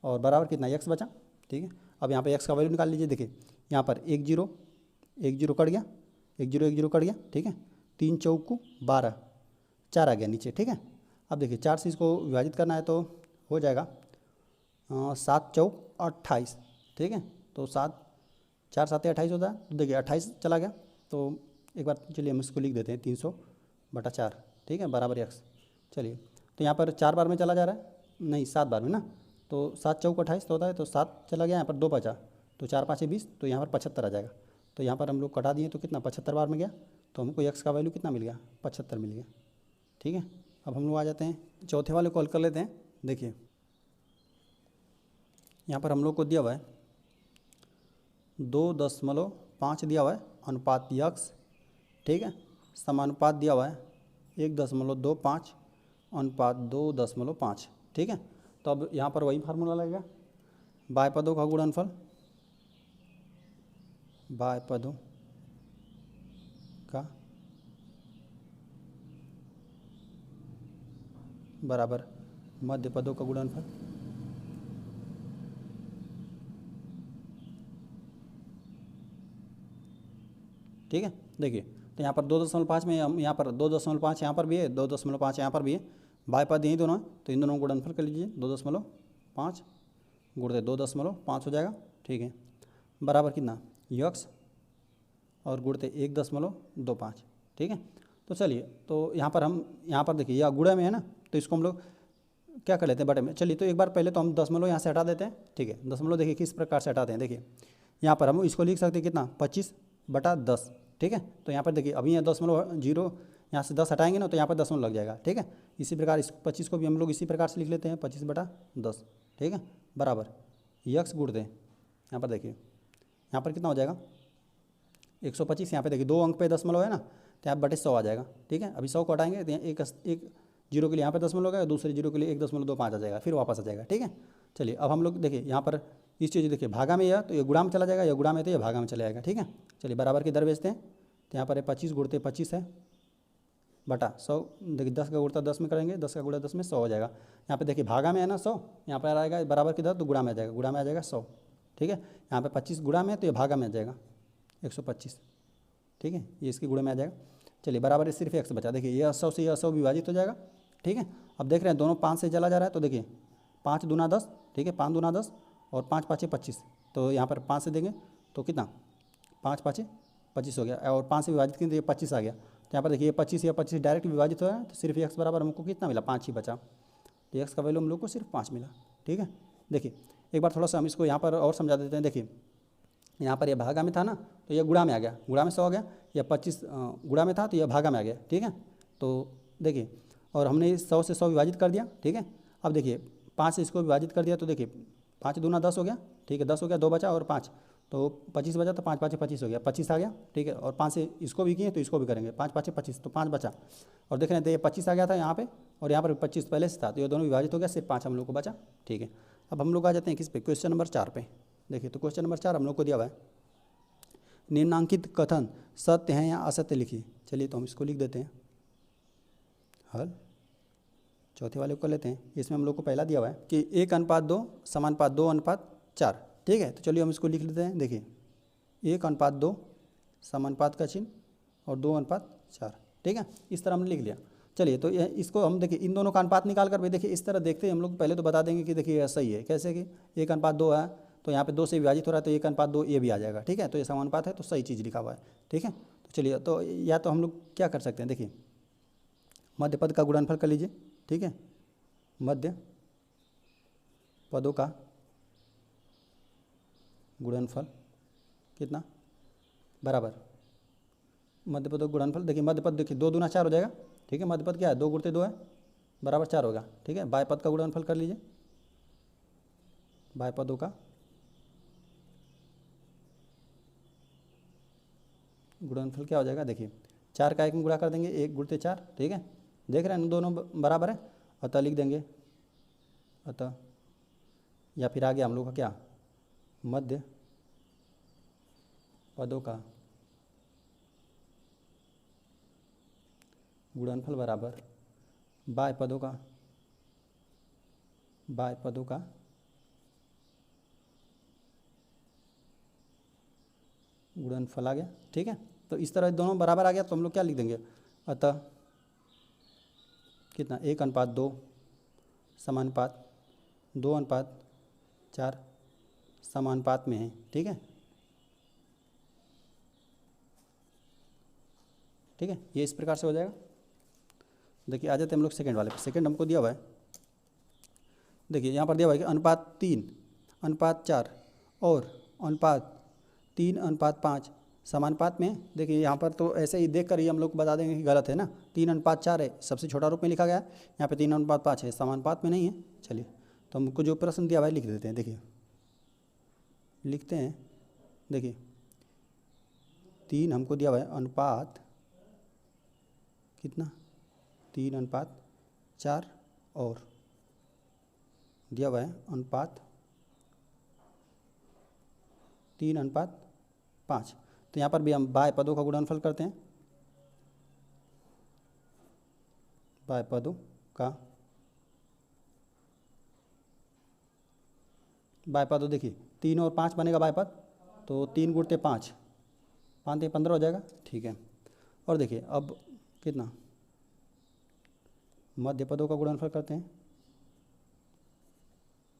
और बराबर कितना x बचा। ठीक है, अब यहाँ पे x का वैल्यू निकाल लीजिए। देखिए यहाँ पर 1 0 कट गया, 1 0 कट गया। ठीक है, 3 चौको 12, 4 आ गया नीचे। ठीक है, अब देखिए 4 से इसको विभाजित करना है तो हो जाएगा 7 चौक 28। ठीक है, तो 7 4 7 28 होता है, तो देखिए 28 चला गया, तो एक बार चलिए हम इसको लिख देते हैं 300/4। ठीक है, बराबर x। चलिए तो यहाँ पर 4 बार में चला जा रहा है, नहीं 7 बार में ना, तो 7 चौक 28 होता है, तो 7 चला गया, यहाँ पर 2 बचा, तो 4 5 20, तो यहाँ पर 75 आ जाएगा। तो यहाँ पर हम लोग कटा दिए तो कितना 75 बार में गया, तो हमको x का वैल्यू कितना मिल गया 75 मिल गया। ठीक है, अब हम लोग आ जाते हैं चौथे वाले को हल कर लेते हैं। देखिए यहाँ पर हम लोग को दिया हुआ है 2.5 दिया हुआ है अनुपात x। ठीक है, समानुपात दिया हुआ है 1.25 अनुपात 2.5। ठीक है, तो अब यहाँ पर वही फार्मूला लगेगा, बाय पदों का गुणनफल, बाय पदों का बराबर मध्य पदों का गुणनफल। ठीक है, देखिए तो यहाँ पर 2.5 में, हम यहाँ पर 2.5 यहाँ पर भी है, 2.5 यहाँ पर भी है, बाय पद यही दोनों है, तो इन दोनों को गुणनफल कर लीजिए, 2.5 गुणते 2.5 हो जाएगा। ठीक है, बराबर कितना x और गुणते 1.25। ठीक है, तो चलिए तो यहाँ पर देखिए यह गुणा में है ना, तो इसको हम लोग क्या कर लेते हैं बटे में। चलिए तो एक बार पहले तो हम दशमलव यहाँ से हटा देते हैं। ठीक है, दशमलव देखिए किस प्रकार से हटाते हैं। देखिए यहाँ पर हम इसको लिख सकते हैं कितना 25/10। ठीक है, तो यहाँ पर देखिए अभी यहाँ 0.0 यहाँ से 10 हटाएंगे ना, तो यहाँ पर दशमलव लग जाएगा। ठीक है, इसी प्रकार इस 25 को भी हम लोग इसी प्रकार से लिख लेते हैं 25/10। ठीक है, बराबर x गुणते यहाँ पर देखिए यहाँ पर कितना हो जाएगा 125। यहाँ पे देखिए 2 अंक पे दशमलव है ना, तो यहाँ बटे 100 आ जाएगा। ठीक है, अभी 100 को हटाएंगे तो यहाँ एक जीरो के लिए यहाँ पे दशमलव होगा, दूसरे जीरो के लिए 1.25 आ जाएगा, फिर वापस आ जाएगा। ठीक है, चलिए अब हम लोग देखिए यहाँ पर इस चीज़ देखिए भागा में, यह तो ये गुणा में चला जाएगा, या गुणा में तो ये भागा में चला जाएगा। ठीक है, चलिए बराबर की दर भेजते हैं, तो यहाँ पर 25 गुणते 25 है बटा 100। देखिए 10 का गुणा 10 में करेंगे, 10 का गुणा 10 में 100 हो जाएगा। यहाँ पे देखिए भागा में है ना 100, यहाँ पर आएगा बराबर की दर, तो गुणा में आ जाएगा, गुणा में आ जाएगा 100। ठीक है, यहाँ पे 25 गुणा में, तो ये भागा में आ जाएगा 125, ठीक है, ये इसके गुणे में आ जाएगा। चलिए बराबर सिर्फ x बचा। देखिए ये 100 से ये 100 विभाजित हो जाएगा, ठीक है। अब देख रहे हैं दोनों 5 से चला जा रहा है, तो देखिए 5 दूना 10, ठीक है, 5 दूना 10 और 5 पाँचे 25, तो यहाँ पर 5 से देंगे तो कितना, 5 पाँचे 25 हो गया, और 5 से विभाजित किया तो ये 25 आ गया। तो यहाँ पर देखिए 25 या 25 डायरेक्ट विभाजित हो रहा है, तो सिर्फ x बराबर हमको कितना मिला, 5 ही बचा। तो x का वैल्यू हम लोग को सिर्फ 5 मिला, ठीक है। देखिए एक बार थोड़ा सा हम इसको यहाँ पर और समझा देते हैं। देखिए यहाँ पर ये भागा में था ना, तो ये गुणा में आ गया, गुणा में 100 आ गया, या 25 गुणा में था तो यह भागा में आ गया, ठीक है। तो देखिए और हमने 100 से 100 विभाजित कर दिया, ठीक है। अब देखिए 5 से इसको विभाजित कर दिया, तो देखिए 5 दूना 10 हो गया, ठीक है, 10 हो गया, 2 बचा और 5, तो 25 बचा, तो 5 पाँचे 25 हो गया, 25 आ गया, ठीक है। और 5 से इसको भी किए तो इसको भी करेंगे, 5 पाँचे 25, तो 5 बचा। और देख रहे हैं तो ये 25 आ गया था यहाँ पे, और यहाँ पर 25 पहले से था, तो ये दोनों विभाजित हो गया, सिर्फ 5 हम लोग को बचा, ठीक है। अब हम लोग आ जाते हैं किस पे, क्वेश्चन नंबर 4 पे। देखिए तो क्वेश्चन नंबर 4 हम लोग को दिया हुआ है, निम्नांकित कथन सत्य हैं या असत्य लिखिए। चलिए तो हम इसको लिख देते हैं हल, चौथे वाले को कर लेते हैं। इसमें हम लोग को पहला दिया हुआ है कि 1:2 समानुपात 2:4, ठीक है। तो चलिए हम इसको लिख लेते हैं। देखिए 1:2 समानुपात का चिन्ह और 2:4, ठीक है, इस तरह हमने लिख लिया। चलिए तो इसको हम देखिए इन दोनों का अनुपात निकाल कर भाई देखिए इस तरह देखते हैं हम लोग। पहले तो बता देंगे कि देखिए यह सही है, कैसे कि 1:2 है, तो यहाँ पे 2 से विभाजित हो रहा है, तो 1:2 ये भी आ जाएगा, ठीक है। तो ये समानुपात है, तो सही चीज़ लिखा हुआ है, ठीक है। तो चलिए तो या तो हम लोग क्या कर सकते हैं, देखिए मध्य पद का गुणनफल कर लीजिए, ठीक है, मध्य पदों का गुणनफल कितना, बराबर मध्य पदों का गुणनफल। देखिए मध्य पद देखिए 2 दूना 4 हो जाएगा, ठीक है। मध्य पद क्या है, 2 गुणते 2 है, बराबर 4 होगा, ठीक है। बाय पद का गुणनफल कर लीजिए, बाय पदों का गुणनफल क्या हो जाएगा, देखिए 4 का 1 में गुणा कर देंगे, 1 गुणते 4, ठीक है। देख रहे हैं दोनों बराबर है, अतः लिख देंगे, अतः या फिर आ गया हम लोग का क्या, मध्य पदों का गुणनफल बराबर बाय पदों का गुणनफल आ गया, ठीक है। तो इस तरह दोनों बराबर आ गया, तो हम लोग क्या लिख देंगे, अतः कितना 1:2 समानुपात 2:4 समानुपात में है, ठीक है, ठीक है। ये इस प्रकार से हो जाएगा। देखिए आ जाते हैं हम लोग सेकंड वाले पे। सेकंड हमको दिया हुआ है, देखिए यहाँ पर दिया हुआ है कि अनुपात 3:4 और अनुपात 3:5 समानुपात में। देखिए यहाँ पर तो ऐसे ही देख कर ही हम लोग बता देंगे कि गलत है ना, 3:4 है, सबसे छोटा रूप में लिखा गया है, यहाँ पे 3:5 है, समानुपात में नहीं है। चलिए तो हमको जो प्रश्न दिया हुआ है लिख देते हैं। देखिए लिखते हैं, देखिए 3 हमको दिया हुआ है, अनुपात कितना, 3:4 और दिया हुआ है अनुपात 3:5। तो यहाँ पर भी हम बाय पदों का गुणनफल करते हैं, बाय पदों का बाय पदों, देखिए 3 और 5 बनेगा बाय पद, तो 3 गुणते 5, 5 15 हो जाएगा, ठीक है। और देखिए अब कितना, मध्य पदों का गुणनफल करते हैं,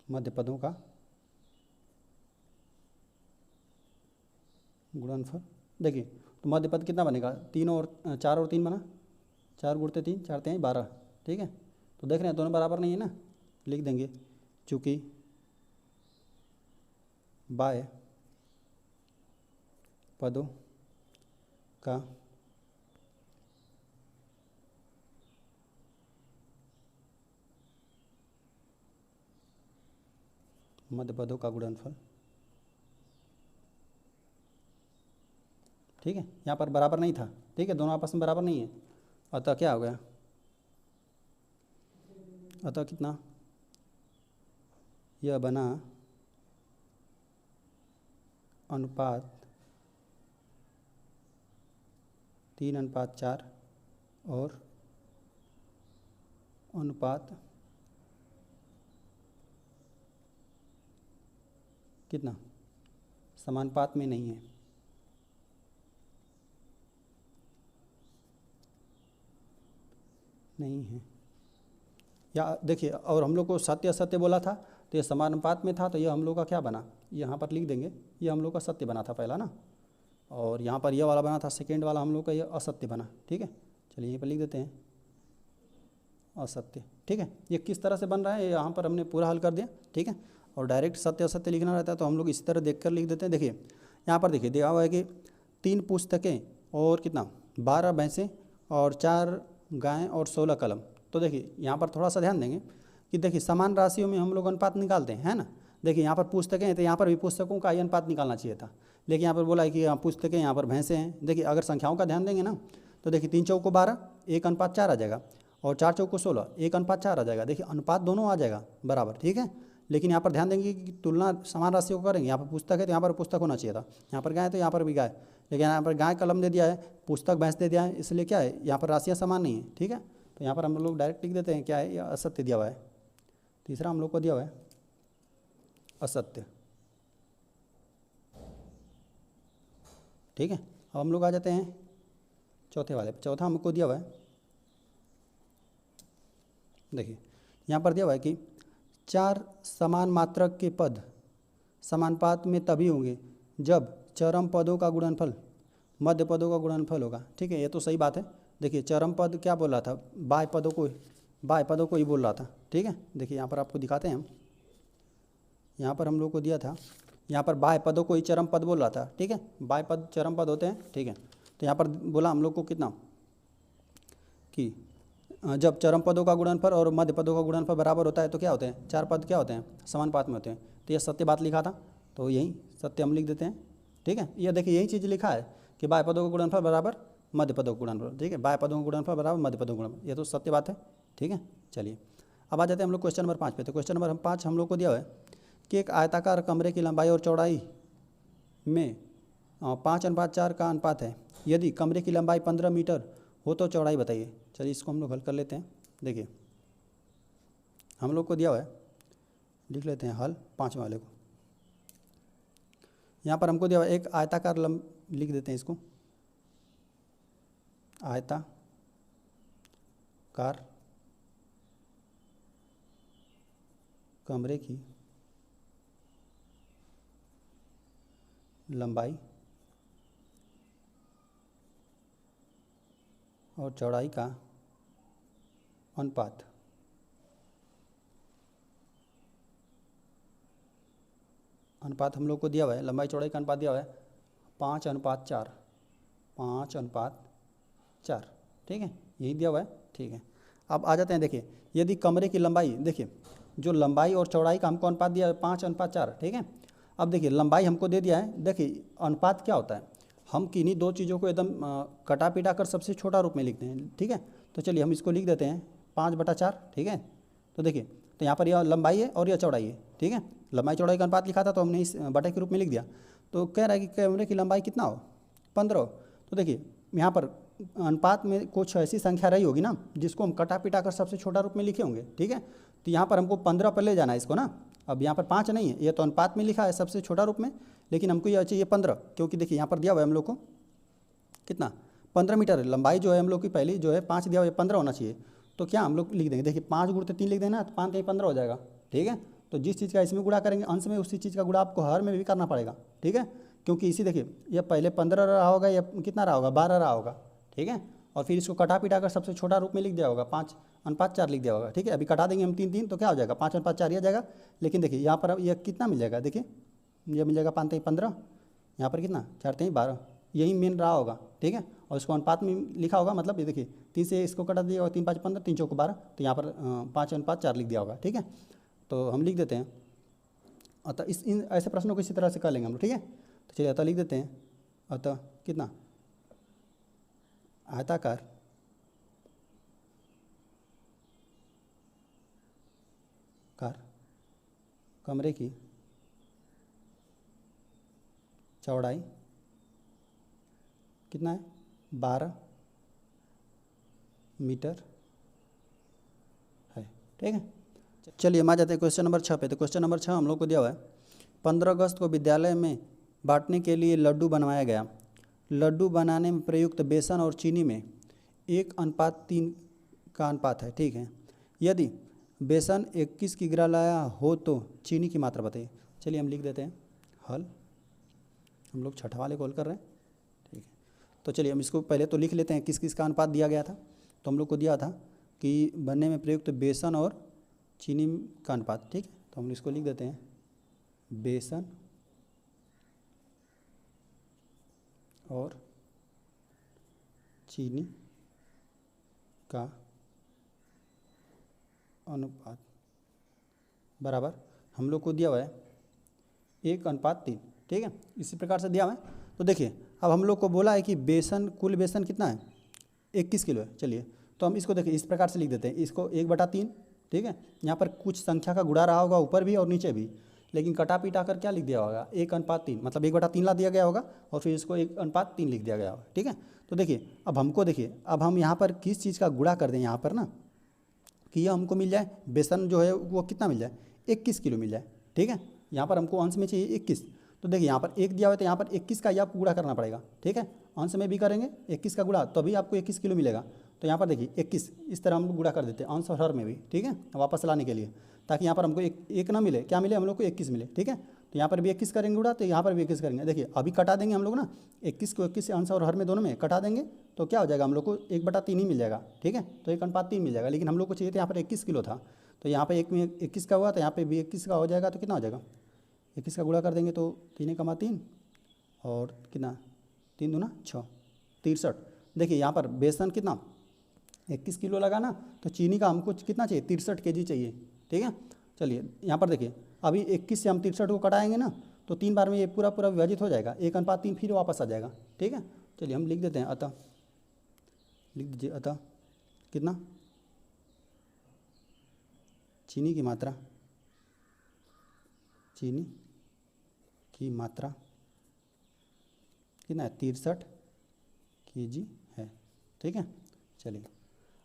मध्य पदों का गुणनफल। देखिए तो मध्य पद कितना बनेगा, 3 और 4 और 3 बना, 4 गुणते 3, 4 3 12, ठीक है। तो देख रहे हैं दोनों बराबर नहीं है ना, लिख देंगे चूँकि बाय पदों का मध्य पदों का गुणनफल, ठीक है। यहाँ पर बराबर नहीं था, ठीक है, दोनों आपस में बराबर नहीं है, अतः क्या हो गया, अतः कितना, यह बना अनुपात 3:4 और अनुपात कितना, समानुपात में नहीं है, नहीं है। या देखिए, और हम लोग को सत्य असत्य बोला था, तो ये समानुपात में था, तो ये हम लोग का क्या बना, यहाँ पर लिख देंगे, ये हम लोग का सत्य बना था पहला ना, और यहाँ पर ये वाला बना था सेकेंड वाला हम लोग का ये असत्य बना। ठीक है, चलिए यहीं पर लिख देते हैं असत्य। ठीक है, ये किस तरह से बन रहा है यहाँ पर हमने पूरा हल कर दिया। ठीक है, और डायरेक्ट सत्य असत्य लिखना रहता है तो हम लोग इसी तरह देख कर लिख देते हैं। देखिए यहाँ पर देखिए दिया हुआ है कि 3 पुस्तकें और कितना 12 भैंसें और 4 गायें और 16 कलम। तो देखिए यहाँ पर थोड़ा सा ध्यान देंगे कि देखिए समान राशियों में हम लोग अनुपात निकालते हैं, है ना। देखिए यहाँ पर पुस्तकें हैं तो यहाँ पर भी पुस्तकों का ही अनुपात निकालना चाहिए था, लेकिन यहाँ पर बोला है कि यहाँ पुस्तकें, यहाँ पर भैंसें हैं। देखिए अगर संख्याओं का ध्यान देंगे ना, तो देखिए 3 चौको 12, 1:4 आ जाएगा, और 4 चौको 16, 1:4 आ जाएगा। देखिए अनुपात दोनों आ जाएगा बराबर। ठीक है, लेकिन यहाँ पर ध्यान देंगे कि तुलना समान राशियों को करेंगे। यहाँ पर पुस्तक है तो यहाँ पर पुस्तक होना चाहिए था, यहाँ पर गाय तो यहाँ पर भी गाय, लेकिन यहाँ पर गाय कलम दे दिया है, पुस्तक भैंस दे दिया है, इसलिए क्या है यहाँ पर राशियाँ समान नहीं है। ठीक है, तो यहाँ पर हम लोग डायरेक्ट लिख देते हैं क्या है, यह असत्य दिया हुआ है। तीसरा हम लोग को दिया हुआ है असत्य। ठीक है, अब हम लोग आ जाते हैं चौथे वाले। चौथा हमको दिया हुआ है, देखिए यहाँ पर दिया हुआ है कि 4 समान मात्रक के पद समानुपात में तभी होंगे जब चरम पदों का गुणनफल मध्य पदों का गुणनफल होगा। ठीक है, ये तो सही बात है। देखिए चरम पद क्या बोल रहा था, बाह्य पदों को ही बोल रहा था। ठीक है, देखिए यहाँ पर आपको दिखाते हैं हम, यहाँ पर हम लोग को दिया था, यहाँ पर बाह्य पदों को ही चरम पद बोल रहा था। ठीक है, बाह्य पद चरम पद होते हैं। ठीक है, तो यहाँ पर बोला हम लोग को कितना कि जब चरम पदों का गुणनफल और मध्य पदों का गुणनफल बराबर होता है तो क्या होते हैं, 4 पद क्या होते हैं, समानुपात में होते हैं। तो यह सत्य बात लिखा था, तो यही सत्य हम लिख देते हैं। ठीक है, ये देखिए यही चीज़ लिखा है कि बाह्य पदों का गुणनफल बराबर मध्य पदों का गुणनफल। ठीक है, बाह्य पदों का गुणनफल बराबर मध्य पदों का गुणनफल, ये तो सत्य बात है। ठीक है, चलिए अब आ जाते हैं हम लोग क्वेश्चन नंबर 5 पे। तो क्वेश्चन नंबर 5 हम लोग को दिया हुआ है कि एक आयताकार कमरे की लंबाई और चौड़ाई में 5:4 का अनुपात है। यदि कमरे की लंबाई 15 मीटर हो तो चौड़ाई बताइए। चलिए इसको हम लोग हल कर लेते हैं। देखिए हम लोग को दिया हुआ है, लिख लेते हैं हल 5वें वाले को। यहाँ पर हमको दिया हुआ है एक आयताकार लिख देते हैं इसको, आयताकार कमरे की लंबाई और चौड़ाई का अनुपात। अनुपात हम लोग को दिया हुआ है, लंबाई चौड़ाई का अनुपात दिया हुआ है 5:4, 5:4। ठीक है, यही दिया हुआ है। ठीक है, अब आ जाते हैं। देखिए यदि कमरे की लंबाई, देखिए जो लंबाई और चौड़ाई का हमको अनुपात दिया है 5:4। ठीक है, अब देखिए लंबाई हमको दे दिया है। देखिए अनुपात क्या होता है, हम किन्हीं दो चीज़ों को एकदम कटा पिटा कर सबसे छोटा रूप में लिखते हैं। ठीक है, तो चलिए हम इसको लिख देते हैं 5/4। ठीक है, तो देखिए तो यहाँ पर यह लंबाई है और यह चौड़ाई है। ठीक है, लंबाई चौड़ाई का अनुपात लिखा था तो हमने इस बटे के रूप में लिख दिया। तो कह रहा है कि कमरे की लंबाई कितना हो, 15 हो। तो देखिए यहाँ पर अनुपात में कुछ ऐसी संख्या रही होगी ना जिसको हम कटा पिटा कर सबसे छोटा रूप में लिखे होंगे। ठीक है, तो यहाँ पर हमको 15 पर ले जाना है इसको ना। अब यहाँ पर 5 नहीं है, ये तो अनुपात में लिखा है सबसे छोटा रूप में, लेकिन हमको ये चाहिए 15, क्योंकि देखिए यहाँ पर दिया हुआ है हम लोग को कितना 15 मीटर है। लंबाई जो है हम लोग की पहली जो है 5 दिया हुआ है, 15 होना चाहिए। तो क्या हम लोग लिख देंगे, देखिए 5 × 3 लिख देना, तो 5 × 15 हो जाएगा। ठीक है, तो जिस चीज़ का इसमें गुणा करेंगे अंश में उसी चीज़ का गुणा आपको हर में भी करना पड़ेगा। ठीक है, क्योंकि इसी देखिए ये पहले 15 रहा होगा या कितना रहा होगा, 12 रहा होगा। ठीक है, और फिर इसको कटा पिटा कर सबसे छोटा रूप में लिख दिया होगा, 5:4 लिख दिया होगा। ठीक है, अभी कटा देंगे हम 3 तो क्या हो जाएगा 5:4 ही आ जाएगा। लेकिन देखिए यहाँ पर अब यह कितना मिल जाएगा, देखिए ये मिल जाएगा 5 × 15, यहाँ पर कितना 4 × 12, यही मेन रहा होगा। ठीक है, और इसको अनुपात में लिखा होगा, मतलब ये देखिए 3 से इसको कटा दिया होगा, 3 × 5 = 15, 3 × 4 = 12, तो यहाँ पर 5:4 लिख दिया होगा। ठीक है, तो हम लिख देते हैं अतः इन ऐसे प्रश्नों को इसी तरह से कर लेंगे हम लोग। ठीक है, तो चलिए अतः लिख देते हैं, अतः कितना आयताकार कमरे की चौड़ाई कितना है, 12 मीटर है। ठीक है, चलिए हम आ जाते हैं क्वेश्चन नंबर 6 पे। तो क्वेश्चन नंबर 6 हम लोग को दिया हुआ है 15 अगस्त को विद्यालय में बांटने के लिए लड्डू बनवाया गया। लड्डू बनाने में प्रयुक्त बेसन और चीनी में 1:3 का अनुपात है, ठीक है। यदि बेसन 21 किग्रा लाया हो तो चीनी की मात्रा बताइए। चलिए हम लिख देते हैं हल, हम लोग छठा वाले को हल कर रहे हैं, ठीक है। तो चलिए हम इसको पहले तो लिख लेते हैं किस किस का अनुपात दिया गया था। तो हम लोग को दिया था कि बनने में प्रयुक्त बेसन और चीनी का अनुपात, ठीक है। तो हम इसको लिख देते हैं बेसन और चीनी का अनुपात बराबर हम लोग को दिया हुआ है 1:3, ठीक है। इसी प्रकार से दिया हुआ है। तो देखिए अब हम लोग को बोला है कि बेसन, कुल बेसन कितना है 21 किलो है। चलिए तो हम इसको देखिए इस प्रकार से लिख देते हैं, इसको 1/3, ठीक है। यहाँ पर कुछ संख्या का गुणा रहा होगा ऊपर भी और नीचे भी, लेकिन कटा पीटा कर क्या लिख दिया होगा 1:3, मतलब 1/3 ला दिया गया होगा और फिर इसको 1:3 लिख दिया गया होगा, ठीक है। तो देखिए अब हमको देखिए अब हम यहाँ पर किस चीज़ का गुणा कर दें यहाँ पर ना, कि यह हमको मिल जाए बेसन जो है वो कितना मिल जाए 21 किलो मिल जाए, ठीक है। यहाँ पर हमको अंश में चाहिए 21। तो देखिए यहाँ पर 1 दिया हुआ है तो यहाँ पर 21 का ही आपको गुणा करना पड़ेगा, ठीक है। अंश में भी करेंगे 21 का गुणा तभी आपको 21 किलो मिलेगा। तो यहाँ पर देखिए 21 इस तरह हम लोग गुणा कर देते हैं अंश और हर में भी, ठीक है, वापस लाने के लिए, ताकि यहाँ पर हमको एक ना मिले, क्या मिले हम लोग को 21 मिले, ठीक है। तो यहाँ पर भी 21 करेंगे गुणा, तो यहाँ पर भी 21 करेंगे। देखिए अभी कटा देंगे हम लोग ना 21 को 21 से अंश और हर में दोनों में कटा देंगे तो क्या हो जाएगा हम लोग को 1/3 ही मिल जाएगा, ठीक है। तो 1:3 मिल जाएगा, लेकिन हम लोग को चाहिए था यहाँ पर 21 किलो था, तो यहाँ पर एक में 21 का हुआ तो यहाँ पर भी 21 का हो जाएगा। तो कितना हो जाएगा 21 का गुणा कर देंगे तो 3×3 और कितना 3 दूना 6, 63। देखिए यहाँ पर बेसन कितना 21 किलो लगा ना, तो चीनी का हमको कितना चाहिए 63 kg चाहिए, ठीक है। चलिए यहाँ पर देखिए अभी 21 से हम 63 को कटाएंगे ना तो 3 बार में ये पूरा पूरा विभाजित हो जाएगा, 1:3 फिर वापस आ जाएगा, ठीक है। चलिए हम लिख देते हैं अतः, लिख दीजिए अतः कितना चीनी की मात्रा, चीनी की मात्रा कितना है 63 kg है, ठीक है। चलिए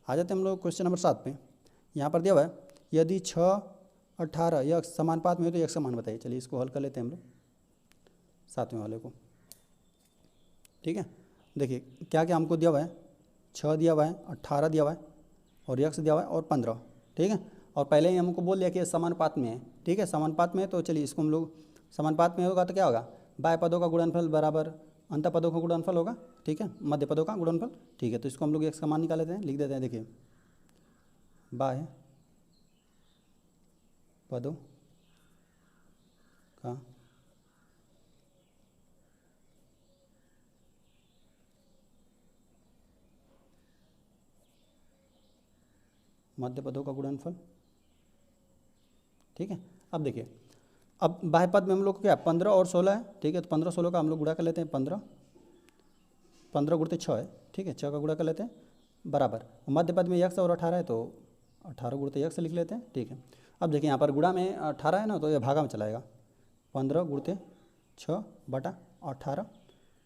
आ जाते हैं हम लोग क्वेश्चन नंबर 7 पे। यहाँ पर दिया हुआ है यदि 6, 18 यह समानुपात में हो तो एक समान बताइए। चलिए इसको हल कर लेते हैं हम लोग 7वें वाले को, ठीक है। देखिए क्या क्या हमको दिया हुआ है 6 दिया हुआ है, 18 दिया हुआ है और x दिया हुआ है और 15, ठीक है। और पहले ही हमको बोल दिया कि समानुपात में है, ठीक है, समानुपात में है। तो चलिए इसको हम लोग समानुपात में होगा तो क्या होगा बाह्य पदों का गुणनफल बराबर अंत पदों का गुणनफल होगा, ठीक है, मध्य पदों का गुणनफल, ठीक है। तो इसको हम लोग x का मान निकाल लेते हैं, लिख देते हैं। देखिए बाह्य पदों का मध्य पदों का गुणनफल, ठीक है। अब देखिए अब बाह्य पद में हम लोग को क्या 15 और 16 है, ठीक है। तो 15 16 का हम लोग गुणा कर लेते हैं, 15 15 गुणते 6 है, ठीक है, 6 का गुणा कर लेते हैं बराबर मध्य पद में x और 18 है तो 18 गुणते x लिख लेते हैं, ठीक है। अब देखिए यहाँ पर गुणा में 18 है ना तो ये भागा में चलाएगा 15 गुणते 6/18,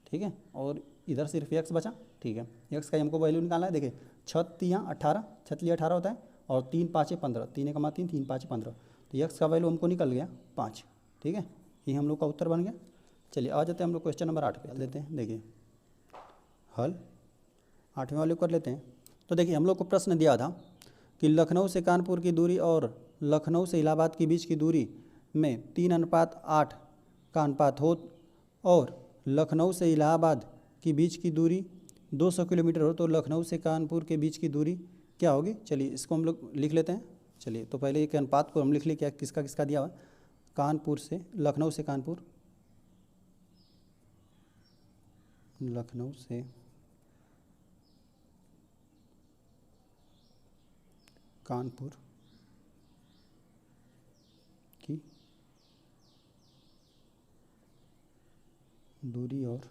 ठीक है। और इधर सिर्फ x बचा, ठीक है। x का हमको वैल्यू निकालना है। देखिए 6 3 18, 6 18 होता है और 3 5 15, 3×3 3 5 15, तो x का वैल्यू हमको निकल गया 5, ठीक है। ये हम लोग का उत्तर बन गया। चलिए आ जाते हैं हम लोग क्वेश्चन नंबर 8 पे लेते हैं। देखिए हल 8वें वाले कर लेते हैं। तो देखिए हम लोग को प्रश्न दिया था कि लखनऊ से कानपुर की दूरी और लखनऊ से इलाहाबाद के बीच की दूरी में 3:8 का अनुपात हो और लखनऊ से इलाहाबाद के बीच की दूरी 200 किलोमीटर हो तो लखनऊ से कानपुर के बीच की दूरी क्या होगी। चलिए इसको हम लोग लिख लेते हैं। चलिए तो पहले एक अनुपात को हम लिख लें, क्या किसका किसका दिया हुआ, कानपुर से लखनऊ से कानपुर, लखनऊ से कानपुर की दूरी और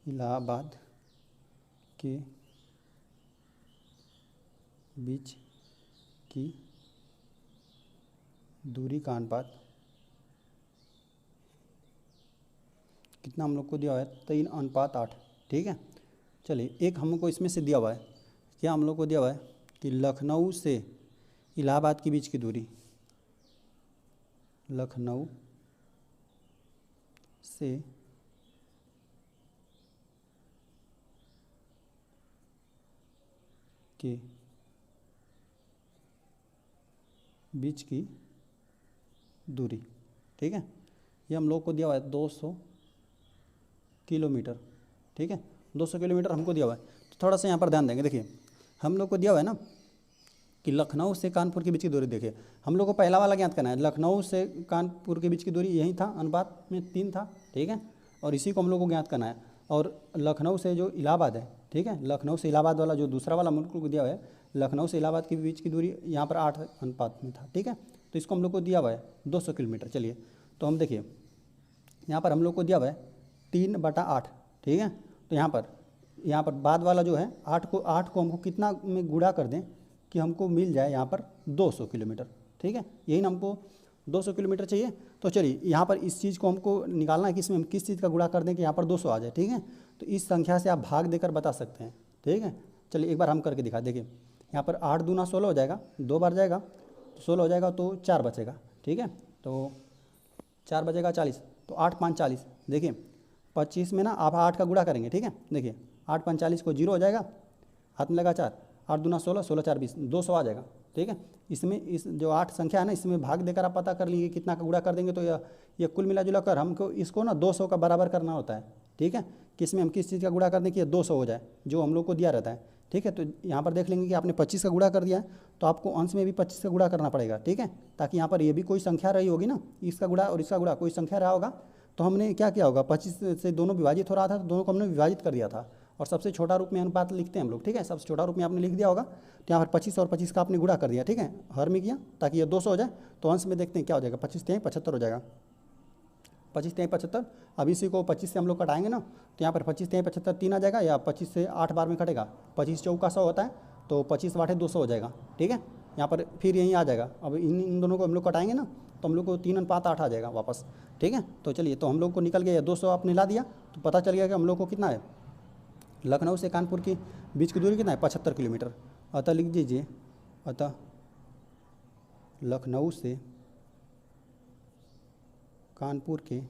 इलाहाबाद के बीच की दूरी का अनुपात कितना हम लोग को दिया हुआ है 3:8, ठीक है। चलिए एक हमको इसमें से दिया हुआ है, क्या हम लोग को दिया हुआ है कि लखनऊ से इलाहाबाद के बीच की दूरी, लखनऊ से के बीच की दूरी, ठीक है। ये हम लोग को दिया हुआ है 200 किलोमीटर, ठीक है। 200 किलोमीटर हमको दिया हुआ है। तो थोड़ा सा यहाँ पर ध्यान देंगे। देखिए हम लोग को दिया हुआ है ना कि लखनऊ से कानपुर के बीच की दूरी। देखिए हम लोग को पहला वाला ज्ञात करना है, लखनऊ से कानपुर के बीच की दूरी यही था, अनुपात में 3 था, ठीक है। और इसी को हम लोग को ज्ञात करना है। और लखनऊ से जो इलाहाबाद है, ठीक है, लखनऊ से इलाहाबाद वाला जो दूसरा वाला मुल्क को दिया हुआ है, लखनऊ से इलाहाबाद के बीच की दूरी यहाँ पर 8 अनुपात में था, ठीक है। तो इसको हम लोग को दिया हुआ है 200 किलोमीटर। चलिए तो हम देखिए यहाँ पर हम लोग को दिया हुआ है 3/8, ठीक है। तो यहाँ पर बाद वाला जो है 8 को हमको कितना में गुणा कर दें कि हमको मिल जाए यहाँ पर 200 किलोमीटर, ठीक है। यही ना हमको 200 किलोमीटर चाहिए। तो चलिए यहाँ पर इस चीज़ को हमको निकालना है कि इसमें हम किस चीज़ का गुणा कर दें कि यहाँ पर 200 आ जाए, ठीक है। तो इस संख्या से आप भाग देकर बता सकते हैं, ठीक है। चलिए एक बार हम करके दिखा। देखिए यहाँ पर 8 दूना 16 हो जाएगा, 2 बार जाएगा तो 16 हो जाएगा, तो 4 बचेगा, ठीक है। तो 4 बचेगा 40, तो 8 5 40। देखिए 25 में ना आप 8 का गुणा करेंगे, ठीक है। देखिए 8 5 40 को 0 हो जाएगा, हाथ में लगा 4, 8 दूना 16, 16 4 20, 200 आ जाएगा, ठीक है। इसमें इस जो 8 संख्या है ना, इसमें भाग देकर आप पता कर लीजिए कितना का गुणा कर देंगे। तो ये कुल मिला जुला कर हमको इसको ना 200 का बराबर करना होता है, ठीक है। किसमें हम किस चीज़ का गुणा कर दें कि ये 200 हो जाए, जो हम लोग को दिया रहता है, ठीक है। तो यहाँ पर देख लेंगे कि आपने 25 का गुणा कर दिया है, तो आपको अंश में भी 25 का गुणा करना पड़ेगा, ठीक है। ताकि यहाँ पर ये भी कोई संख्या रही होगी ना, इसका गुणा और इसका गुणा कोई संख्या रहा होगा, तो हमने क्या किया होगा, 25 से दोनों विभाजित हो रहा था तो दोनों को हमने विभाजित कर दिया था। और सबसे छोटा रूप में अनुपात लिखते हैं हम लोग, ठीक है। सबसे छोटा रूप में आपने लिख दिया होगा, तो यहाँ पर 25 और 25 का आपने गुणा कर दिया, ठीक है, हर में किया ताकि ये 200 हो जाए। तो अंश में देखते हैं क्या हो जाएगा, 25 3 75 हो जाएगा, 25 3 75। अब इसी को 25 से हम लोग कटाएंगे ना, तो यहाँ पर 25 3 75 3 आ जाएगा, या 25 से 8 बार में कटेगा, 25 चौका 100 होता है, तो 25 8 200 हो जाएगा, ठीक है। यहाँ पर फिर यहीं आ जाएगा। अब इन दोनों को हम लोग कटाएंगे ना, तो हम लोग को 3:8 आ जाएगा वापस, ठीक है। तो चलिए तो हम लोग को निकल गया 200 आपने ला दिया, तो पता चल गया कि हम लोग को कितना है, लखनऊ से कानपुर की बीच की दूरी कितना है, 75 किलोमीटर। अतः लिख दीजिए, अतः लखनऊ से कानपुर के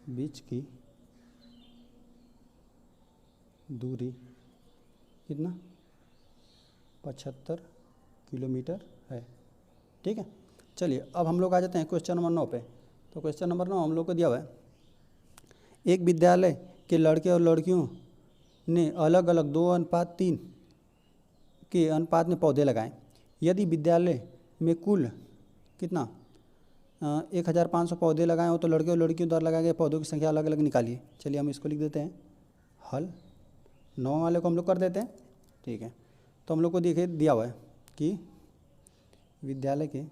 बीच की दूरी कितना, 75 किलोमीटर है, ठीक है। चलिए अब हम लोग आ जाते हैं क्वेश्चन नंबर 9 पे। तो क्वेश्चन नंबर 9 हम लोग को दिया हुआ है, एक विद्यालय के लड़के और लड़कियों ने अलग अलग 2:3 के अनुपात में पौधे लगाए। यदि विद्यालय में कुल कितना 1500 पौधे लगाए हो, तो लड़के और लड़कियों द्वारा लगाए गए पौधों की संख्या अलग अलग निकालिए। चलिए हम इसको लिख देते हैं हल, 9 वाले को हम लोग कर देते हैं, ठीक है। तो हम लोग को देखिए दिया हुआ है कि विद्यालय के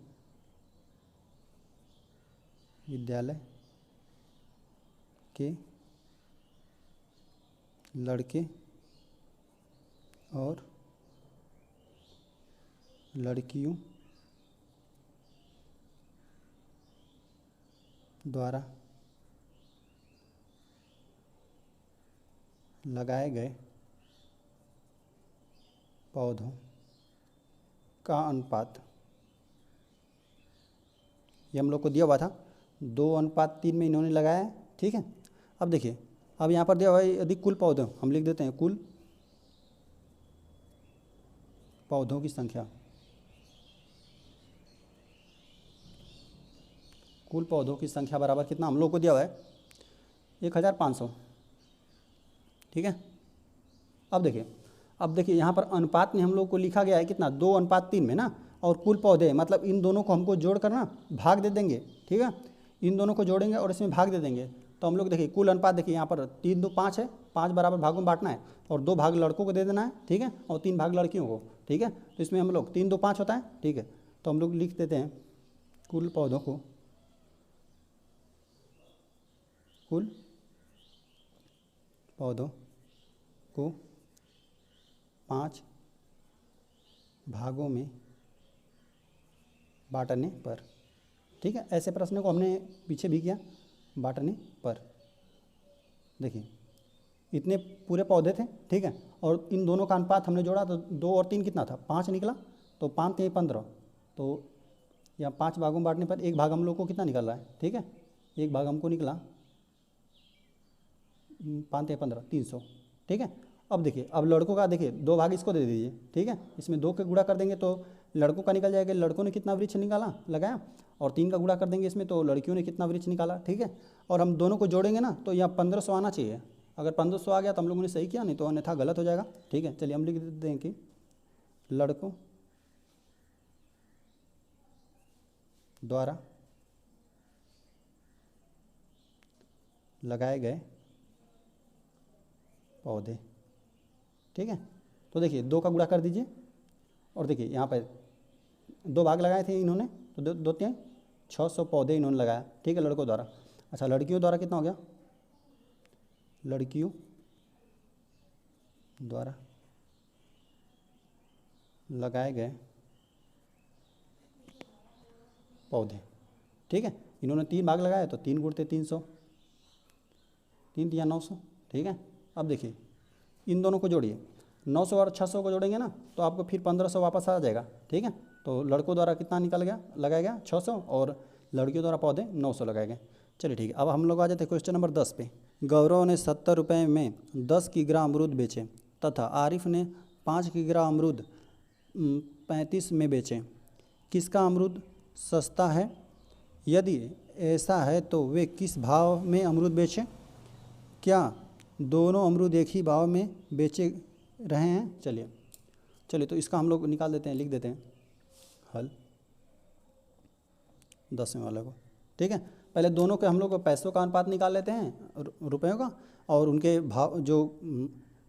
लड़के और लड़कियों द्वारा लगाए गए पौधों का अनुपात, ये हम लोग को दिया हुआ था 2:3 में इन्होंने लगाया है, ठीक है। अब देखिए अब यहाँ पर दिया हुआ है यदि कुल पौधे, हम लिख देते हैं कुल पौधों की संख्या, कुल पौधों की संख्या बराबर कितना हम लोग को दिया हुआ है 1500, ठीक है। अब देखिए यहाँ पर अनुपात में हम लोग को लिखा गया है कितना 2:3 में ना, और कुल पौधे मतलब इन दोनों को हमको जोड़ कर ना भाग दे देंगे, ठीक है। इन दोनों को जोड़ेंगे और इसमें भाग दे देंगे। तो हम लोग देखिए कुल अनुपात देखिए यहाँ पर 3 2 5 है, 5 बराबर भागों में बांटना है और 2 भाग लड़कों को दे देना है, ठीक है, और 3 भाग लड़कियों को, ठीक है। तो इसमें हम लोग 3 2 5 होता है, ठीक है। तो हम लोग लिख देते हैं कुल पौधों को 5 भागों में बांटने पर, ठीक है। ऐसे प्रश्न को हमने पीछे भी किया, बांटने पर देखिए इतने पूरे पौधे थे, ठीक है, और इन दोनों का अनुपात हमने जोड़ा तो 2 और 3 कितना था, 5 निकला, तो 5 3 15, तो या 5 भागों में बांटने पर एक भाग हम लोग को कितना निकल रहा है, ठीक है, एक भाग हमको निकला 5 या 15, 300, ठीक है। अब देखिए, अब लड़कों का देखिए 2 भाग इसको दे दीजिए, ठीक है, इसमें 2 के गुणा कर देंगे तो लड़कों का निकल जाएगा, लड़कों ने कितना वृक्ष निकाला लगाया, और 3 का गुणा कर देंगे इसमें तो लड़कियों ने कितना वृक्ष निकाला, ठीक है। और हम दोनों को जोड़ेंगे ना तो यहाँ 1500 आना चाहिए। अगर 1500 आ गया तो हम लोगों ने सही किया, नहीं तो अन्यथा गलत हो जाएगा, ठीक है। चलिए हम लिख देते हैं कि लड़कों द्वारा लगाए गए पौधे, ठीक है। तो देखिए 2 का गुणा कर दीजिए, और देखिए यहाँ पर 2 भाग लगाए थे इन्होंने, तो 2 3 600 पौधे इन्होंने लगाया, ठीक है, लड़कों द्वारा। अच्छा, लड़कियों द्वारा कितना हो गया, लड़कियों द्वारा लगाए गए पौधे, ठीक है। इन्होंने 3 भाग लगाए तो 3 गुणते 300, 3 या 900, ठीक है। अब देखिए इन दोनों को जोड़िए, 900 और 600 को जोड़ेंगे ना तो आपको फिर 1500 वापस आ जाएगा, ठीक है। तो लड़कों द्वारा कितना निकल गया, लगाया गया 600, और लड़कियों द्वारा पौधे 900 लगाए गए। चलिए ठीक है, अब हम लोग आ जाते हैं क्वेश्चन नंबर 10 पे। गौरव ने 70 रुपये में 10 किग्रा अमरूद बेचे तथा आरिफ ने 5 किग्रा अमरूद 35 में बेचे, किसका अमरूद सस्ता है? यदि ऐसा है तो वे किस भाव में अमरूद बेचे? क्या दोनों अमरूद एक ही भाव में बेचे रहे हैं? चलिए तो इसका हम लोग निकाल देते हैं, लिख देते हैं हल 10वें वाले को, ठीक है। पहले दोनों के हम लोग पैसों का अनुपात निकाल लेते हैं, रुपयों का, और उनके भाव जो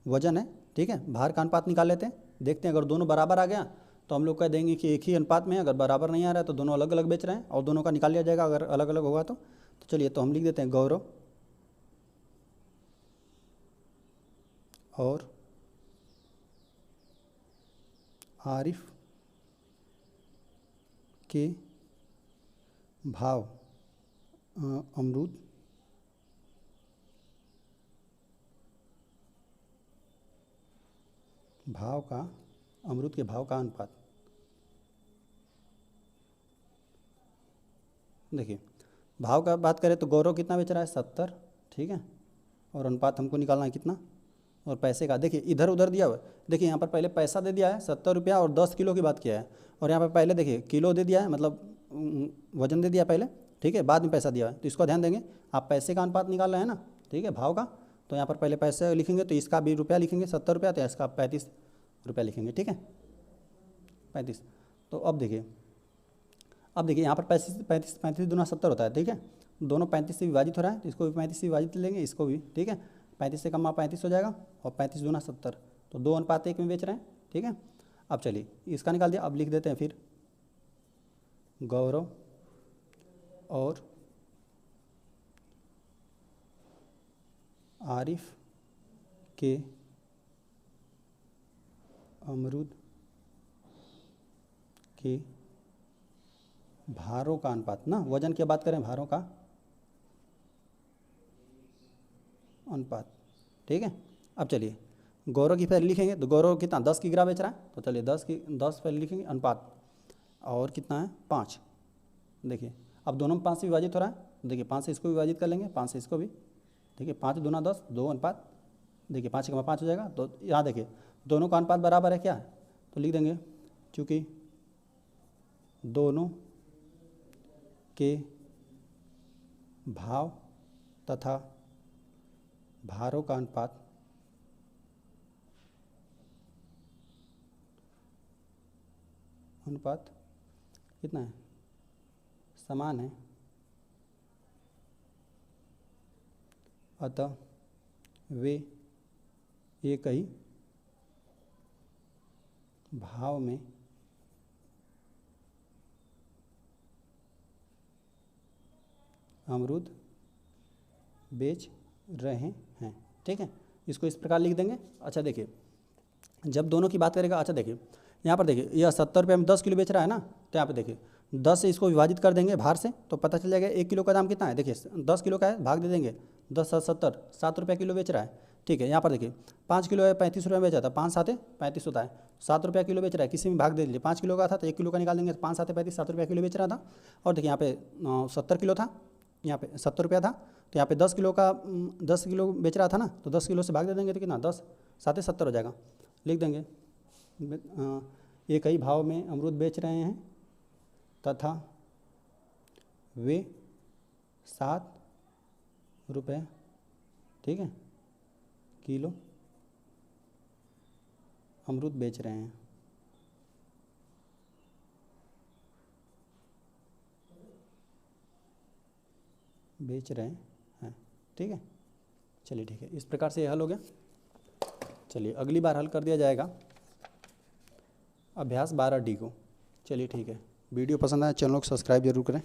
वजन है, ठीक है, भार का अनुपात निकाल लेते हैं। देखते हैं अगर दोनों बराबर आ गया तो हम लोग कह देंगे कि एक ही अनुपात में, अगर बराबर नहीं आ रहा है तो दोनों अलग अलग बेच रहे हैं, और दोनों का निकाल लिया जाएगा अगर अलग अलग होगा तो चलिए तो हम लिख देते हैं गौरव और आरिफ के भाव अमरूद भाव का अमरूद के भाव का अनुपात। देखिए भाव का बात करें तो गौरव कितना बेच रहा है 70, ठीक है, और अनुपात हमको निकालना है कितना, और पैसे का देखिए इधर उधर दिया हुआ है। देखिए यहाँ पर पहले पैसा दे दिया है 70 रुपया और 10 किलो की बात किया है, और यहाँ पर पहले देखिए किलो दे दिया है, मतलब वजन दे दिया पहले, ठीक है, बाद में पैसा दिया है। तो इसको ध्यान देंगे, आप पैसे का अनुपात निकाल रहे हैं ना, ठीक है, भाव का, तो यहाँ पर पहले पैसे लिखेंगे तो इसका भी रुपया लिखेंगे 70 रुपया, तो इसका 35 रुपया लिखेंगे, ठीक है, 35। तो अब देखिए यहाँ पर 35 दूना 70 होता है, ठीक है, दोनों 35 से विभाजित हो रहा है तो इसको भी 35 से विभाजित लेंगे, इसको भी, ठीक है, 35 से कम 35 हो जाएगा, और 35 दूना 70, तो 2:1 में बेच रहे हैं, ठीक है। अब चलिए इसका निकाल दिया, अब लिख देते हैं फिर गौरव और आरिफ के अमरूद के भारों का अनुपात, ना वजन की बात करें, भारों का अनुपात, ठीक है। अब चलिए गौरव की पहले लिखेंगे, तो गौरव कितना 10 किग्रा बेच रहा है, तो चलिए 10 पहले लिखेंगे अनुपात, और कितना है 5। देखिए अब दोनों में 5 से विभाजित हो रहा है, देखिए 5 से इसको विभाजित कर लेंगे, 5 से इसको भी, देखिए 5 दूना 10, 2:5, देखिए 5 का 5 हो जाएगा। तो यहाँ देखिए दोनों का अनुपात बराबर है क्या, तो लिख देंगे चूँकि दोनों के भाव तथा भारों का अनुपात कितना है, समान है, अतः वे एक ही भाव में अमरूद बेच रहे हैं, ठीक है, इसको इस प्रकार लिख देंगे। अच्छा देखिए जब दोनों की बात करेगा, अच्छा देखिए यहाँ पर देखिए यह 70 रुपये में 10 किलो बेच रहा है ना, तो यहाँ पे देखिए 10 से इसको विभाजित कर देंगे भार से, तो पता चल जाएगा 1 किलो का दाम कितना है। देखिए 10 किलो का है, भाग दे देंगे 10 7 70, 7 रुपये किलो बेच रहा है, ठीक है। यहाँ पर देखिए 5 किलो है 35 रुपये बेचा था, 5 साते 35 होता है, 7 रुपया किलो बेच रहा है, किसी में भाग दे दीजिए। 5 किलो का था तो 1 किलो का निकाल देंगे, 5 साते 35, 7 रुपया किलो बेच रहा था। और देखिए यहाँ पे 70 किलो था, यहाँ पे 70 रुपया था, तो यहाँ पे 10 किलो का 10 किलो बेच रहा था ना, तो 10 किलो से भाग दे देंगे तो कितना 10 साते 70 हो जाएगा, लिख देंगे। एक ही भाव में अमरूद बेच रहे हैं तथा वे 7 रुपये, ठीक है, किलो अमरूद बेच रहे हैं। ठीक है। चलिए ठीक है, इस प्रकार से ये हल हो गया। चलिए अगली बार हल कर दिया जाएगा अभ्यास 12D को। चलिए ठीक है, वीडियो पसंद आया चैनल को सब्सक्राइब जरूर करें।